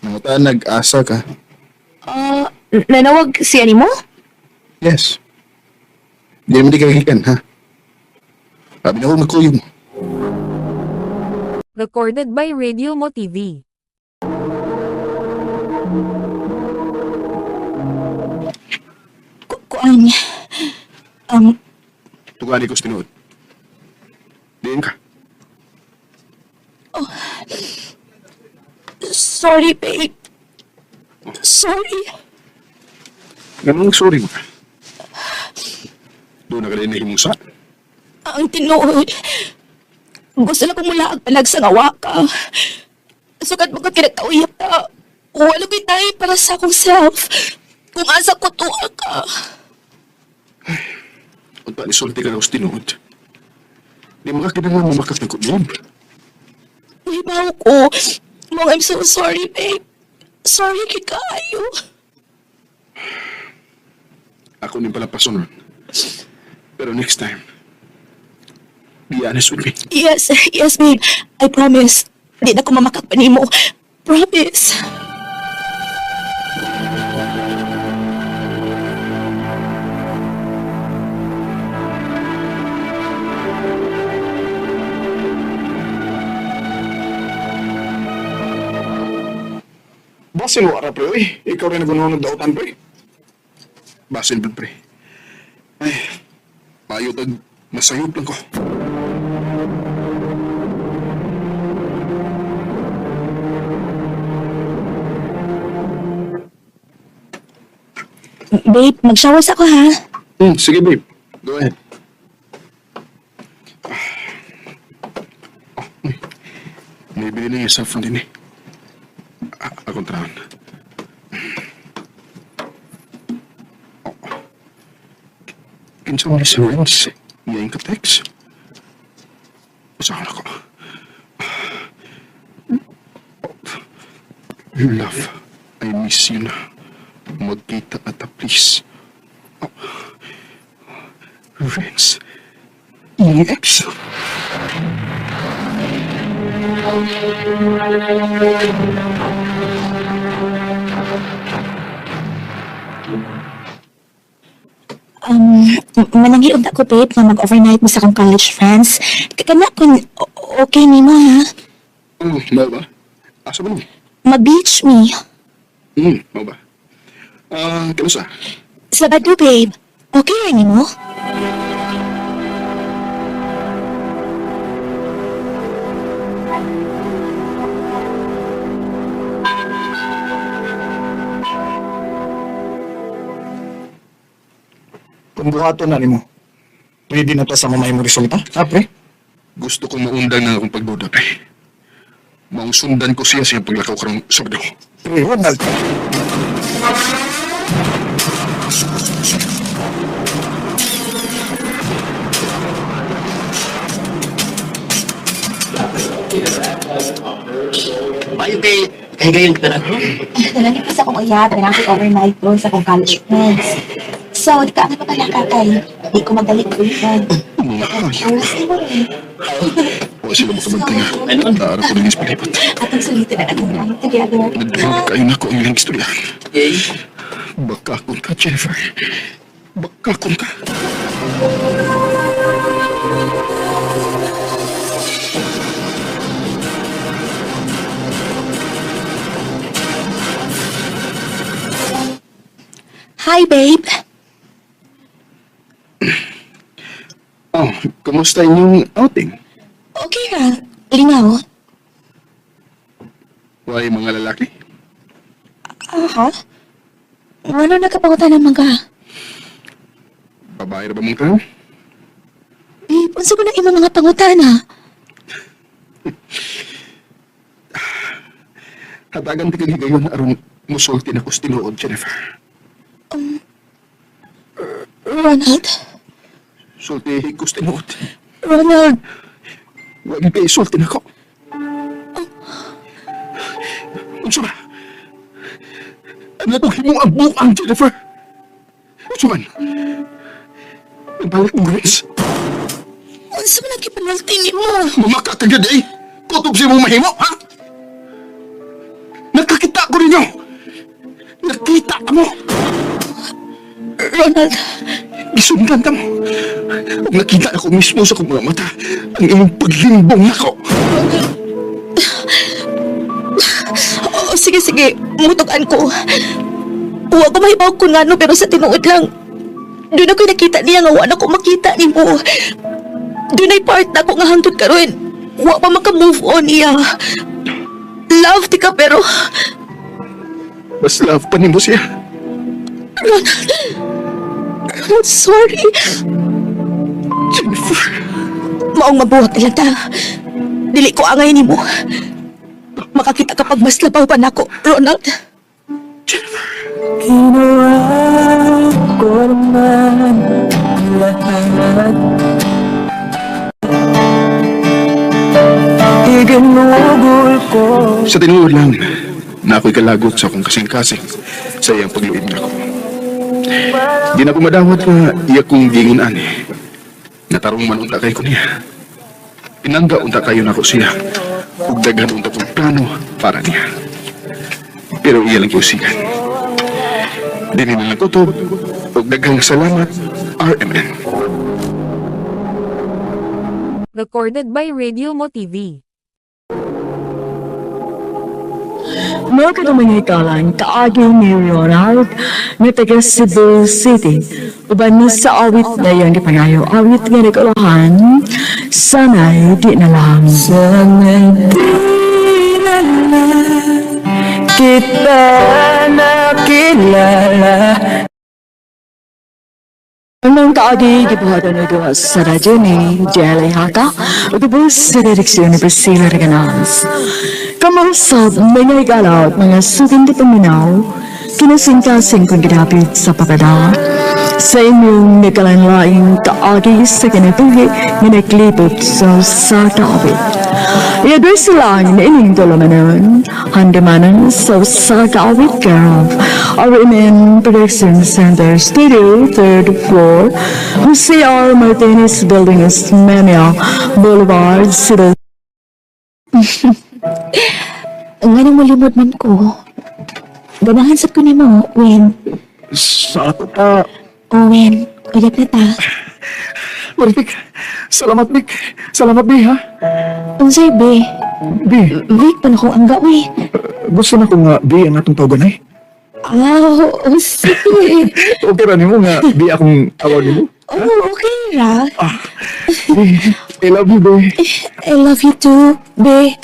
Nangutaan nag-asa ka. Nanawag siya nimo? Yes. Di naman di kagikan, ha? Sabi na ako magkuyo mo. Recorded by Radio Mo TV. Kuan. Tugani ko sinuod. Diin ka. Sorry, babe. Sorry. Ganun sorry mo ka. Doon na ka rin nahimusa. Ang tinuod. Gusto na kong mula ang panagsangawa ka. Sukat mo ka kinakauyap ka. Wala ko'y tayo para sa akong self. Kung asa ko tuwa ka. Kung pa ni sulti ka na us tinuod. Di makakinangan mo makakagod mo. May baho ko. Mong, I'm so sorry, babe. Sorry kikayo. Ako din pala pasunod. Pero next time, be honest with me. Yes, babe. I promise. Di na ko mamakakpanin mo. Promise. Basin mo, pre, oy. Ikaw rin nagununod dautan, pre. Basin, pre. Ay, payo tag masayop lang ko. Babe, mag-showers ako, ha? Sige, babe. Go ahead. May bili na yung saffron din eh. Akong trahan. Kinsa mo ni si Renz? Ngayon ka text? Usahan ako. Love, I miss you na. Magkita ata, please. Renz, EX? Manangiod ako, babe, na mag-overnight mo sa akong college friends. Kana kung okay ni mo, ha? Mau ba? Asa ba naman? Mag-beach me. Mau ba? Kanusa? Sabado, babe. Okay rin ni mo? Kung buhaton na nimo, pwede na ta sa mamay mo resulta, ha, pre? Gusto kong maundang na akong pagduda, pre. Maong sundan ko siya siyang paglakaw karong Sabado. Pre, Ronald. Bayo kay gayong kita na. Nalangit kasi akong uyat. Nalangit overnight doon sa akong college friends. So, di ka ano pa pala kakay. Di ko magdalik ko yun. Oras ni mo rin. O sila makamantay nga. Naara ko rin is palipat. Atong sulitin na akong langit together. Nagdahilig kayo na ko ang ilang istorya. Bakakon ka, Jennifer. Bakakon ka. Hi, babe. Oh, kamusta inyong outing? Okay ra. Lingaw. Why mga lalaki? Ha? Ano nakapangutan ng mga? Babae ra ba mong tao? Babe, unsa ko na imong mga pangutana? Hatagan ti kagayon aron musulti na ko sa tinuod, Jennifer. Ronald? Sulti ko sa tinuod. Ronald? Wag kay sulti na ko. Unsa ba? Ano itong himong ang buang, Jennifer? Suman. Nagbalik mo, Grace. Unsa man ang gipanalti nimo? Mamaka ka gad eh. Kutob siya mong mahimo, ha? Nakakita ko ninyo. Nakita ka mo. Ronald, Gisundan ka mo. Kung nakita ako mismo sa kong mga mata, ang iyong paglimbong nako. oh, sige, mutugan ko. Huwag ko mahibaw kung ano, pero sa tinuod lang. Doon ako nakita niya nga wala ko makita ni mo. Doon ay part na ako nga hangtod karon. Huwag pa maka-move on niya. Love ti ka, pero... Mas love pa ni mo siya. Ronald, sorry. Jennifer. Maong mabuhat ka lang ta. Dili ko angay ni mo. Makakita kapag mas labaw pa na ako, Ronald. Ginawa ko naman lahat. Iginugol ko. Sa tinuod lang, na ako'y kalagot sa akong kasing-kasing sa iyang pagluib na ako. Di na ko madawat na iya kong gingon ani. Natarong man unta kay ko niya. Pinangga unta kayo na ko siya. Ug daghan unta kong plano para niya. Pero iya lang kiusigan. Dili na lang kutob. Ug daghang salamat, RMN. Recorded by Radio Mo TV. Mga kamangikalan, kaagay ni Ronald na taga Cebu City. Uban na sa awit na yung gipangayo. Awit nga nagulahan, sana'y di na lang. Sana'y di na lang kita nakilala. Anong kaagi gibuhatan na gawa sa radyo ni Jelly Haka o gabos sa direksyon ni Priscilla Reganas. Kamusap mga igalaw at mga sugin di paminaw, kinasingkasing kong ginapit sa papadaw. Sa inyong nagkalanlaing kaagi sa kanatuhi na naglibot sa Sartawit. I-address lang na ining dulamanon, handamanan sa Sartawit Girl, RMN Production Center, Studio, 3rd floor, C.R. Martinez Building, Esmenia Boulevard, Cebu. Nga nang malimod man ko. Ganahan sa ko ni mo, Wen. Sa ato pa. Wen, uyag na ta. Vic, salamat Vic. Salamat Bi ha. Unsay, be? Bi, Vic, pa na ko ang gawi. gusto na ko nga Bi ang atong tawagan ay. Sige. Okay ra nimo nga Bi akong tawagin mo. Okay ra. Bi, I love you Bi. I love you too, be.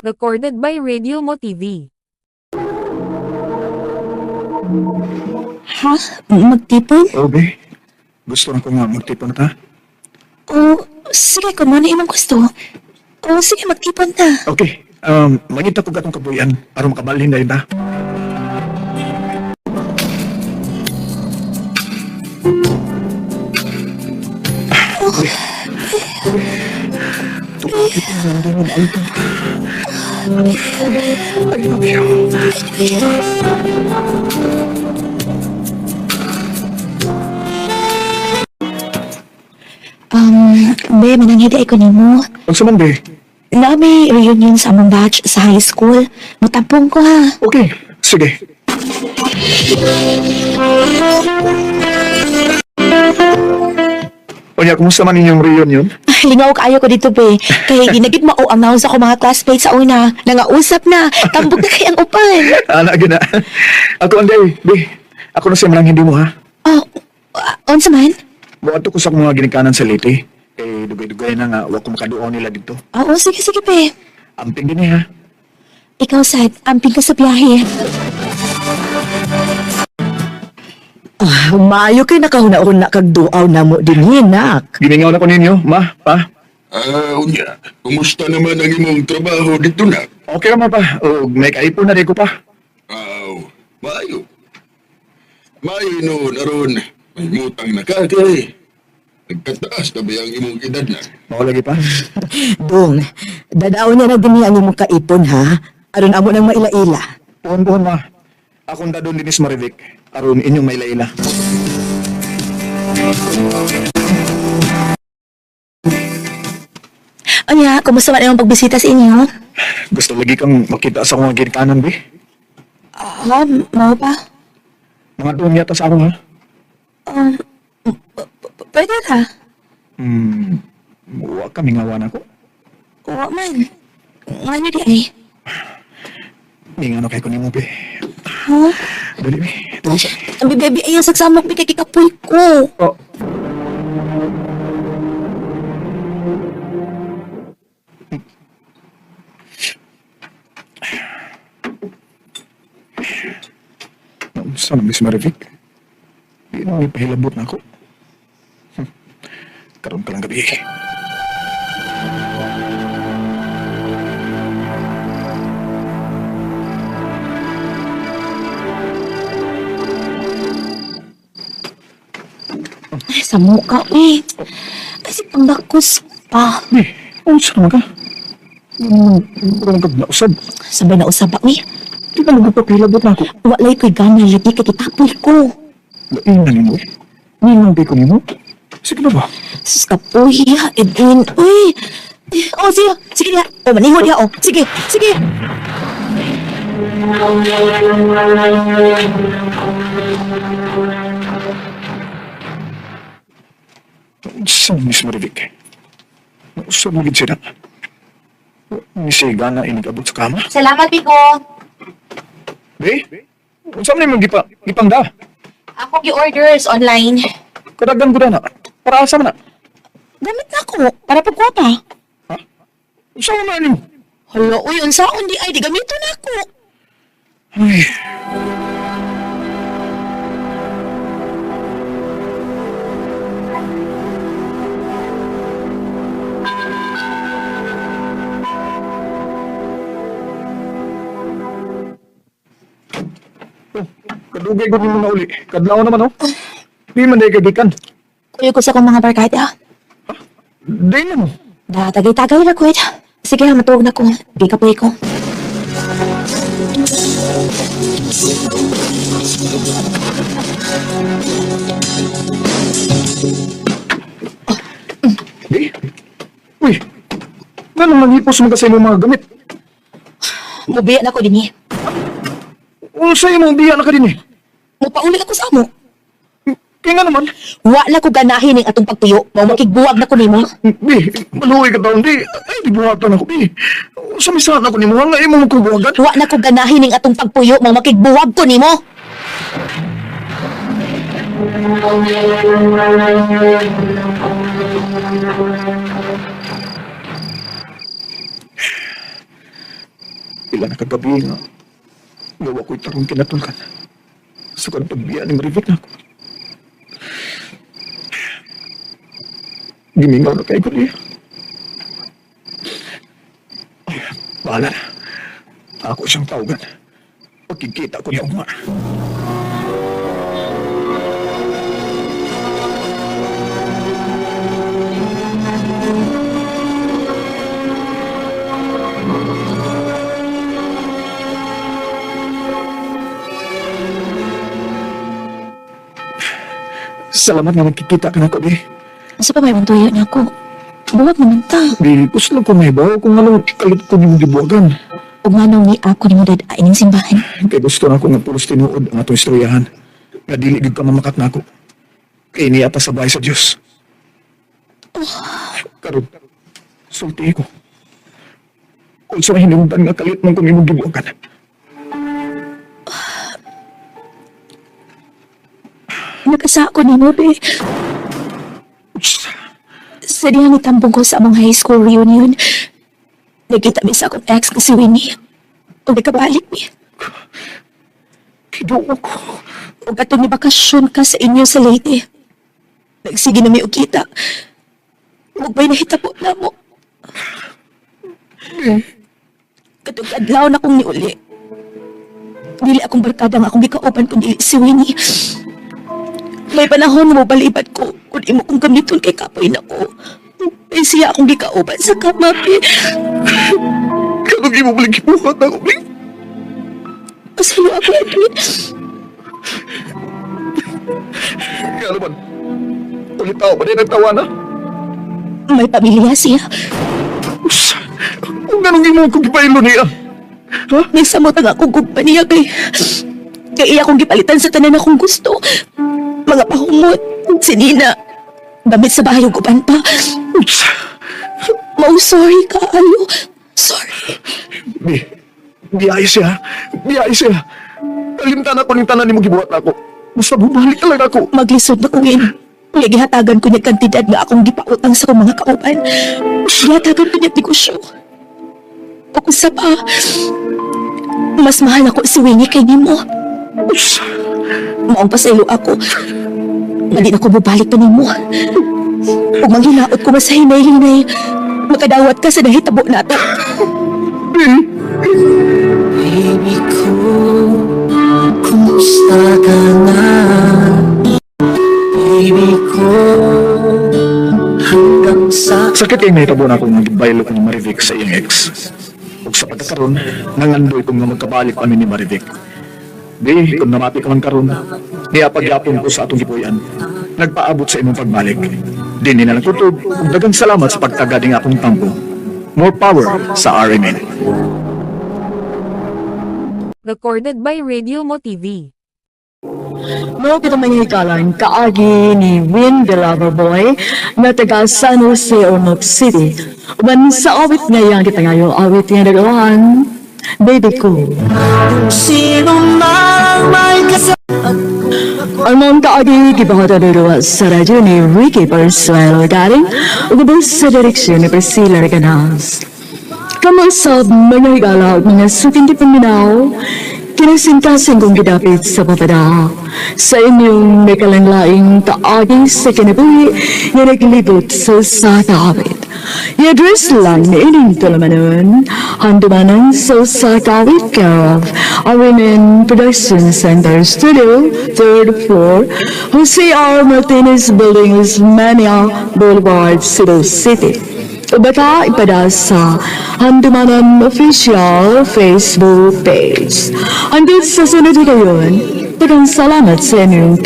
Recorded by Radio Mo TV. Ha? Magtipon? Oh Bi, gusto na ko nga magtipon ta. Oh, sige, kung ano imong gusto. Oh, sige, magtipon ta. Okay, mangita ko gatong kabuyan para makabalhin na yun ta. I love you. Be, mananghidi ko nimo. Ang saman, Be? Na may reunion sa among batch sa high school. Mutampong ko ha. Okay, sige. Onya, kumusta man inyong reunion? Lingaw kaayo ko dito, be. Kaya ginagit mao ang naon sa ko mga classmates sa una. Nangausap na. Tambok na kay ang upan. Anak, gina. Ako ang day, Be. Ako na siya manang hindi mo, ha? Oh, unsa man? Buwato ko sa mga ginikanan sa Leyte. Kay dugay-dugay na nga, wag ko makaduon nila dito. Oo, sige, be. Amping din ha. Ikaw, Sad, amping ka sa biyahe. Maayo kay nakahuna-una kag duaw na mo din hinak. Giningaw na ko ninyo, ma, pa. Unya, kumusta naman ang imong trabaho dito na? Okay naman pa. O, may kaipon na rin ko pa. Maayo. Maayo noon, aron. May mutang na kagay. Nagkataas na ba ang imong edad na? Makulagi pa. Dong, dadaw niya na din ang imong kaipon ha. Aron amo nang maila-ila. Buhon-buhon, ma. Akong dadon dinis Marivic. aron inyong may laila. Anya, kumusta man ang pagbisita sa inyo? Gusto lagi kang makita sa akong ginikanan, be. Mau ba? Mga doon yata sa akong, ha? Pwede ra. Huwag kami ngawan ako. Wa man. Ano di ay? May ano kayo ko ni mo, be. Ha? Dali, be. Dali sa... Ang bebe, ayaw sagsamok mi kay kikapoy ko. Oh. Saan Miss Marivic? Di na may pahilabot na ako. Karoon ka lang gabi. Ay, sa mukha, eh. Kasi pangdakos pa. Unsa naman ka? Parang kag nausab. Sabay na usab ba, eh? Di ka nagpapahilabot na ako. Walay ko'y gana lagi kay kikapoy ko. Lain na nimo eh. Ninang di ko nimo. Sige na ba? Sus kapoy, ha, Edwin. Uy! Oh, sige. Sige niya. Oh, maningod niya, oh. Sige, sige. Saan Miss Marivic? Nausab mo gid sila. Misi gana inigabot sa kama. Salamat, Pico. Be? Unsa man imong gipangda? Ako gi-orders online. Kadaghan ko na. Para asa man na? Gamit na ako. Para pagkwapa. Unsa man nimo? Hala, uy, unsaon di ay. Di gamito na ako. Ay. Kadugay ko nimo na uli. Kadlaw naman, oh. Di man day kagikan. Kuya ko sa kong mga barkada. Day na mo. Da, tagay-tagay na, kuya. Sige, matulog na ko. Di ka po ko. Di? Uy. Nga naman hipos mo kasi mo mga gamit. Mubiya na ko din eh. Unsa imong biya na ka din eh? Mupauli ako sa amo. Kaya nga naman. Wa na ko ganahin ng atong pagtuyo. Mau makigbuwag na ko nimo. Bi, maluwi ka taon di. Ay, di buhatan ako, bi. Samisahan ako ni mo. Nga imo mong kubuwagan. Wa na ko ganahin ng atong pagpuyo. Mau makigbuwag ko nimo. Ilan na kagabi nga. Gawa ko'y tarong kinatulkan. Sa kanang pagbiya ni Marivic na ako. Gimingaw na kayo ko niya. Bahala na. Ako siyang tawagan. Pagkikita ko niya umar. Salamat na nagkikita ka na ko, di. Asa pa may mantuyo na ako? Buwag naman ta. Di, gusto lang ko may bawa kung anong kalit ko niyong gibuwagan. O nga nung ni ako ni mo dadain ng simbahan. Kaya gusto na ko nga pulos tinuod ang atong istoryahan. Nga dili gid ka mamakat na ako. Kaya niya pa sa bahay sa Diyos. Karon, sulti ko. Kung sa hinungdan nga kalit man kung imong gibuwagan. Nagasa ako ni mo, be. Sa diyan itambong ko sa among high school reunion, nakita mi sa akong ex na si Winnie. Kung nakabalik mi. Kiduo ko. Kung atong bakasyon ka sa inyo sa Leyte. Nagsige na mi og kita. Huwag ba'y nahitabo na mo. Katong adlaw na kong niuli. Dili akong barkada nga akong gikauban kundi si Winnie. May panahon mo balibad ko kung imo kong gamiton kay kapoy na ko. May siya akong gikauban sa kamapi. Kanong imo balik ibuhat ako, bling? Masalo ako, Edwin. Kaya naman, ulit tao ba din nagtawa na? May pamilya siya. Kung ganun mo kung gipailo niya. Nagsamot ang akong kumpanya kay iya akong gipalitan sa tanan akong gusto. Mga pahumot, sinina, gamit sa bahay ug uban pa. Sorry kaayo. Sorry. Biyay siya. Kalimtan ako ng tanan ni mo gibuhat ako. Basta bumalik ka lang ako. Maglisod na kuwin. Nga gihatagan ko niya kantidad nga akong gipautang sa akong mga kauban. Gihatagan ko niya negosyo. Ug usa pa, mas mahal ako si Winnie kay nimo. Maong pasaylo ako. Nga di na ko babalik pa nimo. Ug manghinaot ko mas hinay-hinay. Makadawat ka sa nahitabo na to. Baby ko, kumusta ka na? Baby ko, hanggang sa... Sakit kayo nahitabo na akong nagbaylo ko ni Marivic sa iyong ex. Ug sa pagkakaroon, nangandoy kong nga magkabalik kami ni Marivic. Di, kung namati ka man karon, niapagyapon ko sa atong gipuyan. Nagpaabot sa imong pagbalik. Di ni nalang tutob, ug daghang salamat sa pagtagading akong tampo. More power sa RMN. Recorded by Radio Mo TV. No, kita manghikalan kaagi ni Win the Loverboy na taga San Jose, Ormoc City. Uban sa awit ngayon kita ngayon, awit nga nagawahan, Baby Ko. Sino mang may Armong kaagi, gibahota dito sa radyo ni Ricky Persuelo galing, ugabos sa direksyon ni Priscilla Reganas. Kamusab mga higala at mga suking di paminaw, kinasingkasing kong gidapit sa papada. Sa inyong may kalanglaing kaagi sa kinabuhi na naglibot sa kawit. I-address lang na ining tulamanon, handumanan sa kawit care of Women Production Center Studio, 3rd floor, Jose R. Martinez Building, Mania Boulevard, Cebu City. Baka ipada sa Handumanan Official Facebook page. Andit sa sunod ngayon, tagang salamat sa inyong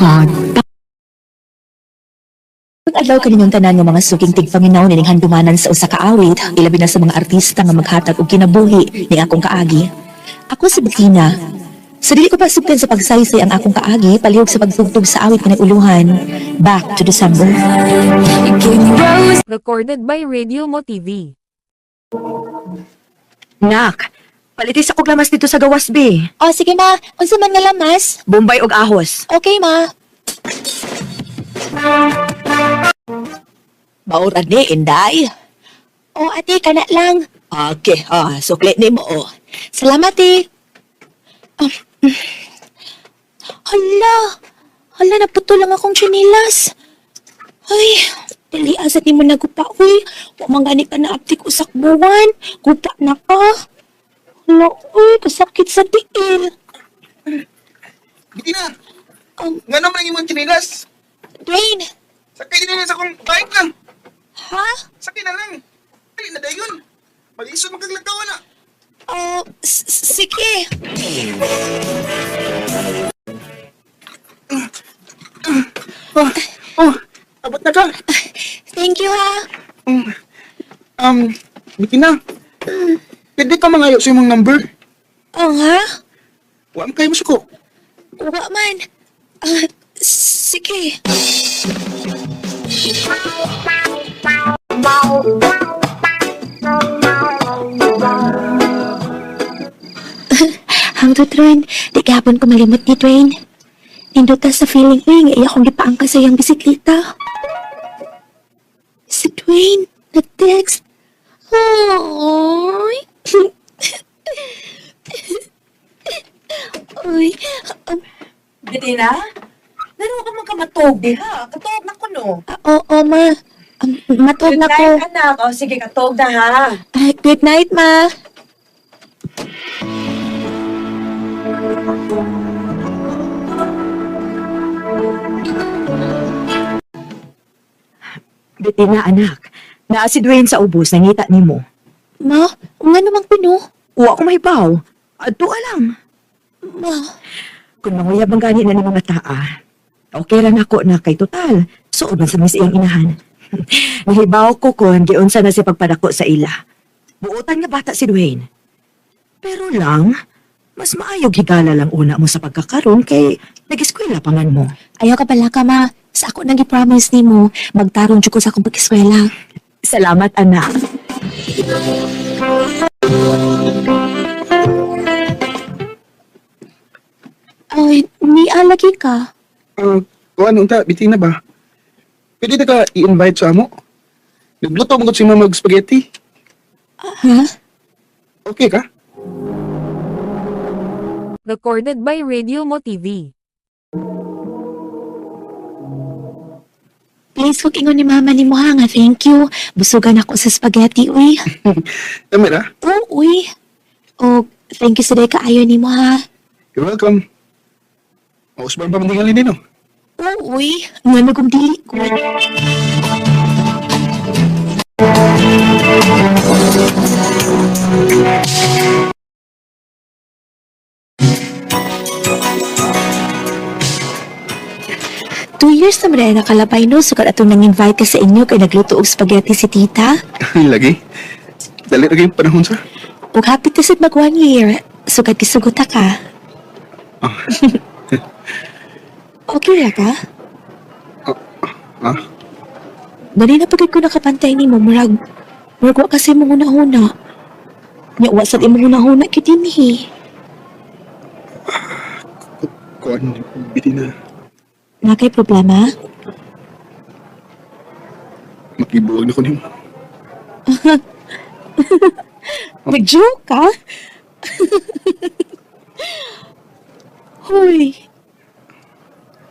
Adlaw kaninyong tanan nga mga suking tigpaminaw nining handumanan sa usa ka awit, ilabi na sa mga artista nga maghatag og kinabuhi ni akong kaagi. Ako si Bettina. Sa dili ko pasugtan sa pagsaysay ang akong kaagi, palihog sa pagtugtog sa awit kanay-uluhan. Back to December. Recorded by Radio Mo TV. Nak, palitis ako lamas dito sa gawas, be. Oh, sige ma. Unsa man nga lamas? Bombay og ahos. Okay ma. Mauran ni, Inday. Oh, ate, kana lang. Okay, suklit ni mo. Salamat eh. Hala, naputol lang akong chinilas. Ay, dali asat ni mo nagupa, uy. Huwag mangani ka na aptik usak buwan. Gupa na ka. Hala, uy, kasakit sa tiil. Bettina! Nga naman ang imong chinilas? Dwayne! Sakay din na sa akong bike lang. Ha? Sakay na lang. Ay, na dayon. Mag-isod magkaglagawa na. Sige. Abot na ka. Thank you, ha? Bettina. Pwede ka mangayo sa imong number. Ha? Huwag kayo masuko. Uwa man. Sige. Hangdo, Dwayne. Di gapon ko malimot ni Dwayne. Nindot ka sa feeling ko yung iya kong gipaang ka sa iyang bisikleta. Si Dwayne, nag-text. Oy. Uy. Bettina? Laro ka man ka matog, di ha? Katog na ko, no? Oo, ma. Matog na ko. Good night, anak. O, sige, katog na, ha? Good night, ma. Bettina, anak. Naa si Dwayne sa ubos, nangita ni mo. Ma, nga namang pino. Uwa ko mahibaw. Adto lang. Ma. Kung manguyab ang gani na ni mga taa, Okay lang ako na kay total. Suod man sa mga iyang inahan. Nahibaw ko kung giunsa na siya pagpadako sa ila. Buotan nga bata si Dwayne. Pero lang, mas maayog higala lang una mo sa pagkakaroon kay nag-eskwela pa man mo. Ayaw ka pala ka, ma. Sa ako nang i-promise ni mo, magtarong dyan ko sa akong pag-eskwela. Salamat, anak. Ay, ni alagi ka. Kuan unta, bitin na ba? Pwede na ka i-invite sa amo? Nagluto mo si mama spaghetti. Ha? Okay ka? Recorded by Radio Mo TV. Please, huwag ingon ni mama ni mo ha nga. Thank you. Busugan ako sa spaghetti, uy. Dami na? Oo, uy. O, thank you sa day kaayo ni mo ha. You're welcome. Mausban pa mandingalin din, no? Oo, uy. Nga nagumdili ko. Two years na rin nakalabay no, sukat atong nang-invite ka sa inyo kay nagluto og spaghetti si tita. Lagi? Dali lagi yung panahon sa? Ug happy to sit mag 1 year. Sukat kisuguta ka. Okay ra ka? Dali na pagod ko nakapantay ni mo, murag wa kasi mong una-una. Nya wa sad imong una-una kit dinhi. Kuan, bitin na. Na kay problema? Makibuwag na ko niyo. Nag-joke ka? Hoy.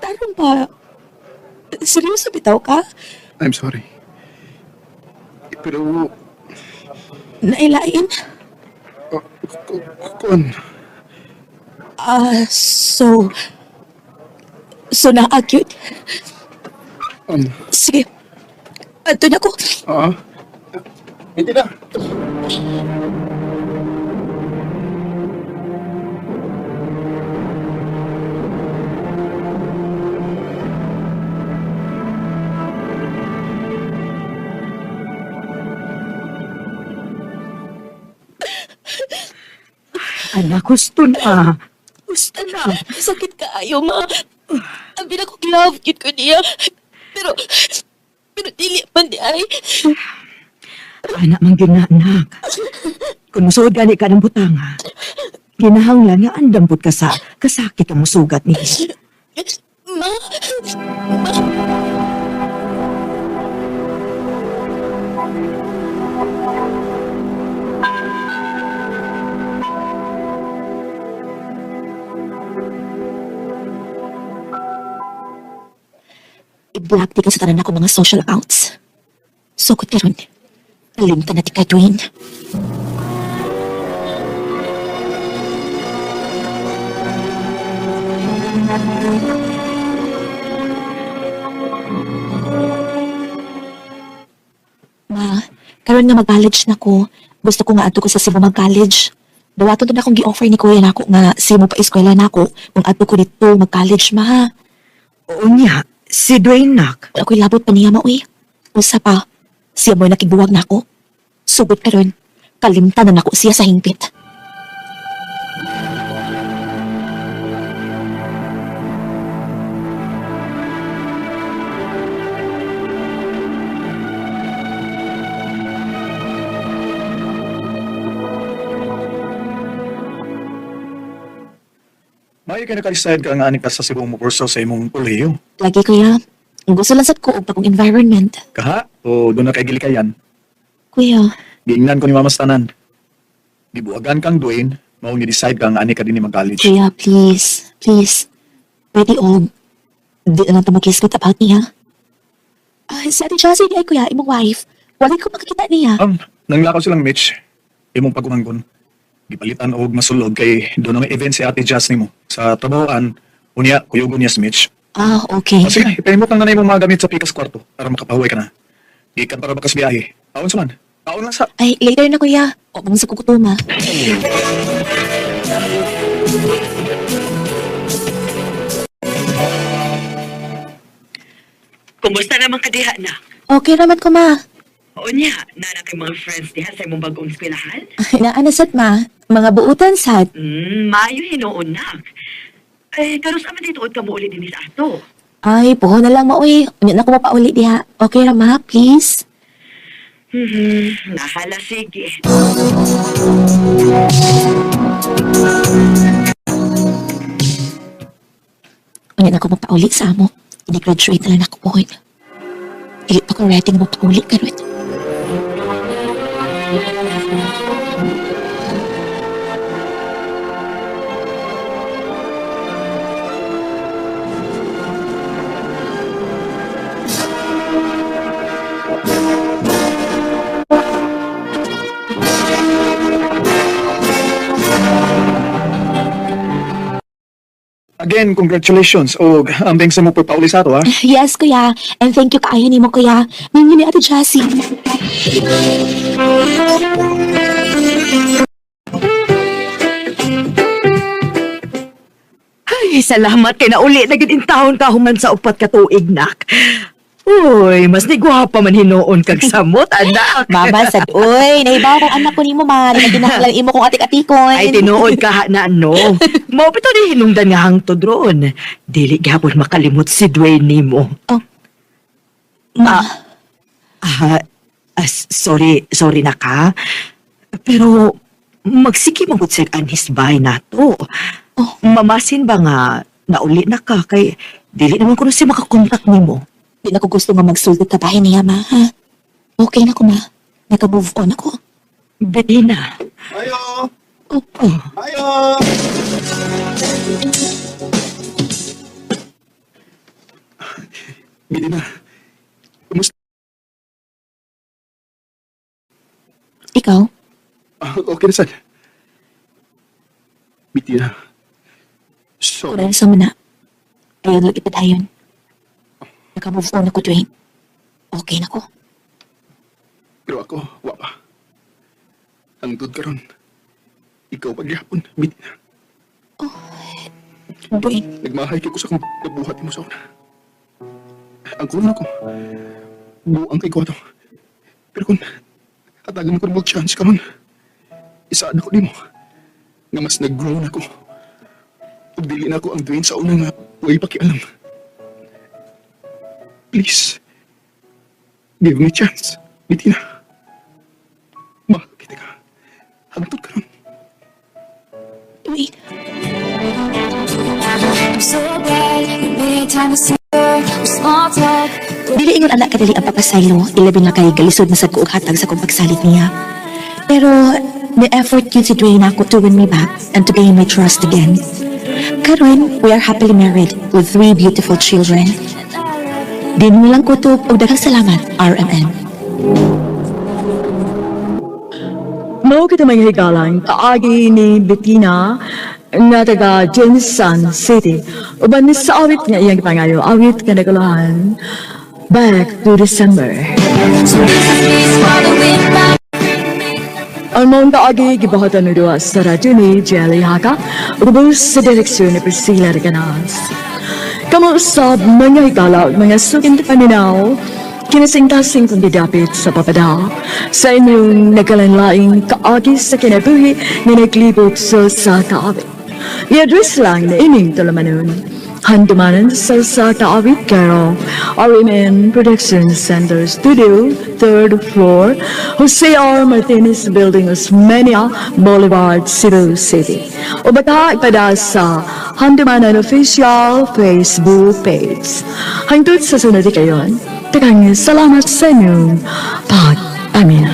Tarong ba? Seryoso bitaw ka? I'm sorry. Pero, Nailain? kuan, So na-acute? Sige. Ato na ko. hindi na. Anak, gusto na. Gusto na. Sakit ka ayo, ma. Ang pinag-love yun ko niya. Pero dili man di ay. Anak mang anak. Kung musuod gani ka ng butanga, ginahanglan nga andampot ka sa kasakit ang musugat ni. Ma. I-block di ka sa tanan ako mga social accounts. Sukot ka ron. Kalimtan na ti kay Dwayne. Ma, karon nga mag-college na ko. Gusto ko nga ato ko sa Cebu mag-college. Dawaton na akong gi-offer ni kuya nako nga Cebu pa eskwela nako kung ato ko dito mag-college, ma. Oo niya, si Dwayne nak. Ako'y labot pa niya, maui. Usa pa, siya mo'y nakigbuwag na ako. Sugod ka ron, kalimtan na ako siya sa hingpit. May ka naka-decide ka nga ani ka sa Cebu mo kurso sa imong kolehiyo. Lagi kuya, ang gusto lang sa ko og bagong environment. Kaha? O doon na kay gilikayan? Kuya, Giingnan ko ni Mama Stanan. Gibuagan kang Dwayne, mao ni decide kang ani ka din mag-college. kuya, please, please. Pwede og, di na lang ito mag-kiskot about niya. Si Ate Josie di ay kuya, imong wife. Wala ko makakita niya. Nanglakaw silang Mitch. Imong pagumanggon. Gipalitan og masulog kay doon na may event si Ate Jazz nimo. Sa trabahoan, unya, kuyugon niya si Mitch. Okay. Sige, ipahimot lang na na imong mga gamit sa pikas kwarto para makapahuwi ka na. Ikan para bakas biyahe. Aon sa man. Aon lang sa... Ay, later na kuya. O, bang sa kukutuma. Kumusta naman ka diha na? Okay naman ko, ma. O niya, nana kay mga friends diha sa imong bagong eskwelahan? Naanasat, ma. Mga buutan, sad. Mayo hinuon na. Karos aman dito ka mo ulit din sa ato. Ay, puho na lang, ma, uy. Unya na ko mapauli diha. Okay ra, ma, please. Nahala, sige. Unya na ko mapauli sa amo. Ini-graduate na lang ako, puhoy. Dili pa ko ready nga mapauli, karot. Again, congratulations. O, ambing sa mo pauli sa ato, ha? Yes, kuya. And thank you kaayo ni mo, kuya. Ninyo ni Ate Jessie. Ay, salamat kay nauli na gid in taon kahuman sa upat ka tuig, nak. Uy, mas ni gwapa man hinuon kag samot, anak. Mama, sad, uy. Naibaw kong anak ko ni mo, ma. Nagdinahalang imo kong atik-atikon. Ay, tinuod ka ha na ano. Mao pito ni hinungdan nga hangtod roon. Dili gihapon makalimot si Dwayne nimo. Oh. Ma. Sorry na ka. Pero magsiki mo sa anis bahay nato. Oh. Mamasin ba nga nauli na ka kay dili naman ko si makakontak nimo. Di na ko gusto nga magsultot ka bahay niya, ma, ha? Okay na ko, ma. Naka-move on ako. Bettina. Ayo! Oh. Ayo! Medina, kumusta? Ikaw? Okay na, San. Medina, sorry. Kurang sa mana. Ayaw lagi pa tayo. Naka-move on ako, Dwayne. Okay na ko. Pero ako, wa pa. Hangtod ka ron. Ikaw pagyapon, Medina. Dwayne. Nagmahay kay ko sa kung nabuhat mo sa una. Ang kuno ko, buang kay ko ato. Pero kung hatagan ko ng chance ka ron, isaan ako nimo. Nga mas nag-grow na ko. Pag dili na ako ang Dwayne sa una nga, huwag pakialam. Please, give me a chance, Medina. Mahal kita ka. Hangtod ka ron. Dwayne. Dili ingon anak kadali ang papasaylo, ilabi na kay galisod na sa kuog hatag sa kong pagsalit niya. Pero, ni-effort yun si Dwayne ako to win me back and to gain my trust again. Karon, we are happily married with 3 beautiful children. Din mo lang kutob o daghang salamat, RMN. Mao kita may higalang kaagi ni Bettina nga taga Jensen City. Uban ni sa awit nga iyang pangayo, awit nga nagalahan Back to December. Ang mong kaagi gibahatan ni Dua sa radyo ni Jelly Haka, ubos sa direksyon ni Priscilla Reganas. Kamu usab mga higala mga sukin paminaw, kinasing-tasing kong didapit sa papada sa inyong nagkalanlaing kaagi sa kinabuhi na naglibot sa kaawit. I-address lang na ining talamanon. Handumanan sa kaawit Carol, RMN Production Center Studio, 3rd floor, Jose R. Martinez Building, Osmeña Boulevard, Cebu City. O baka ipada sa Handumanan Official Facebook page. Hangtod sa sunod kayon, tagang salamat sa inyong pag-amina.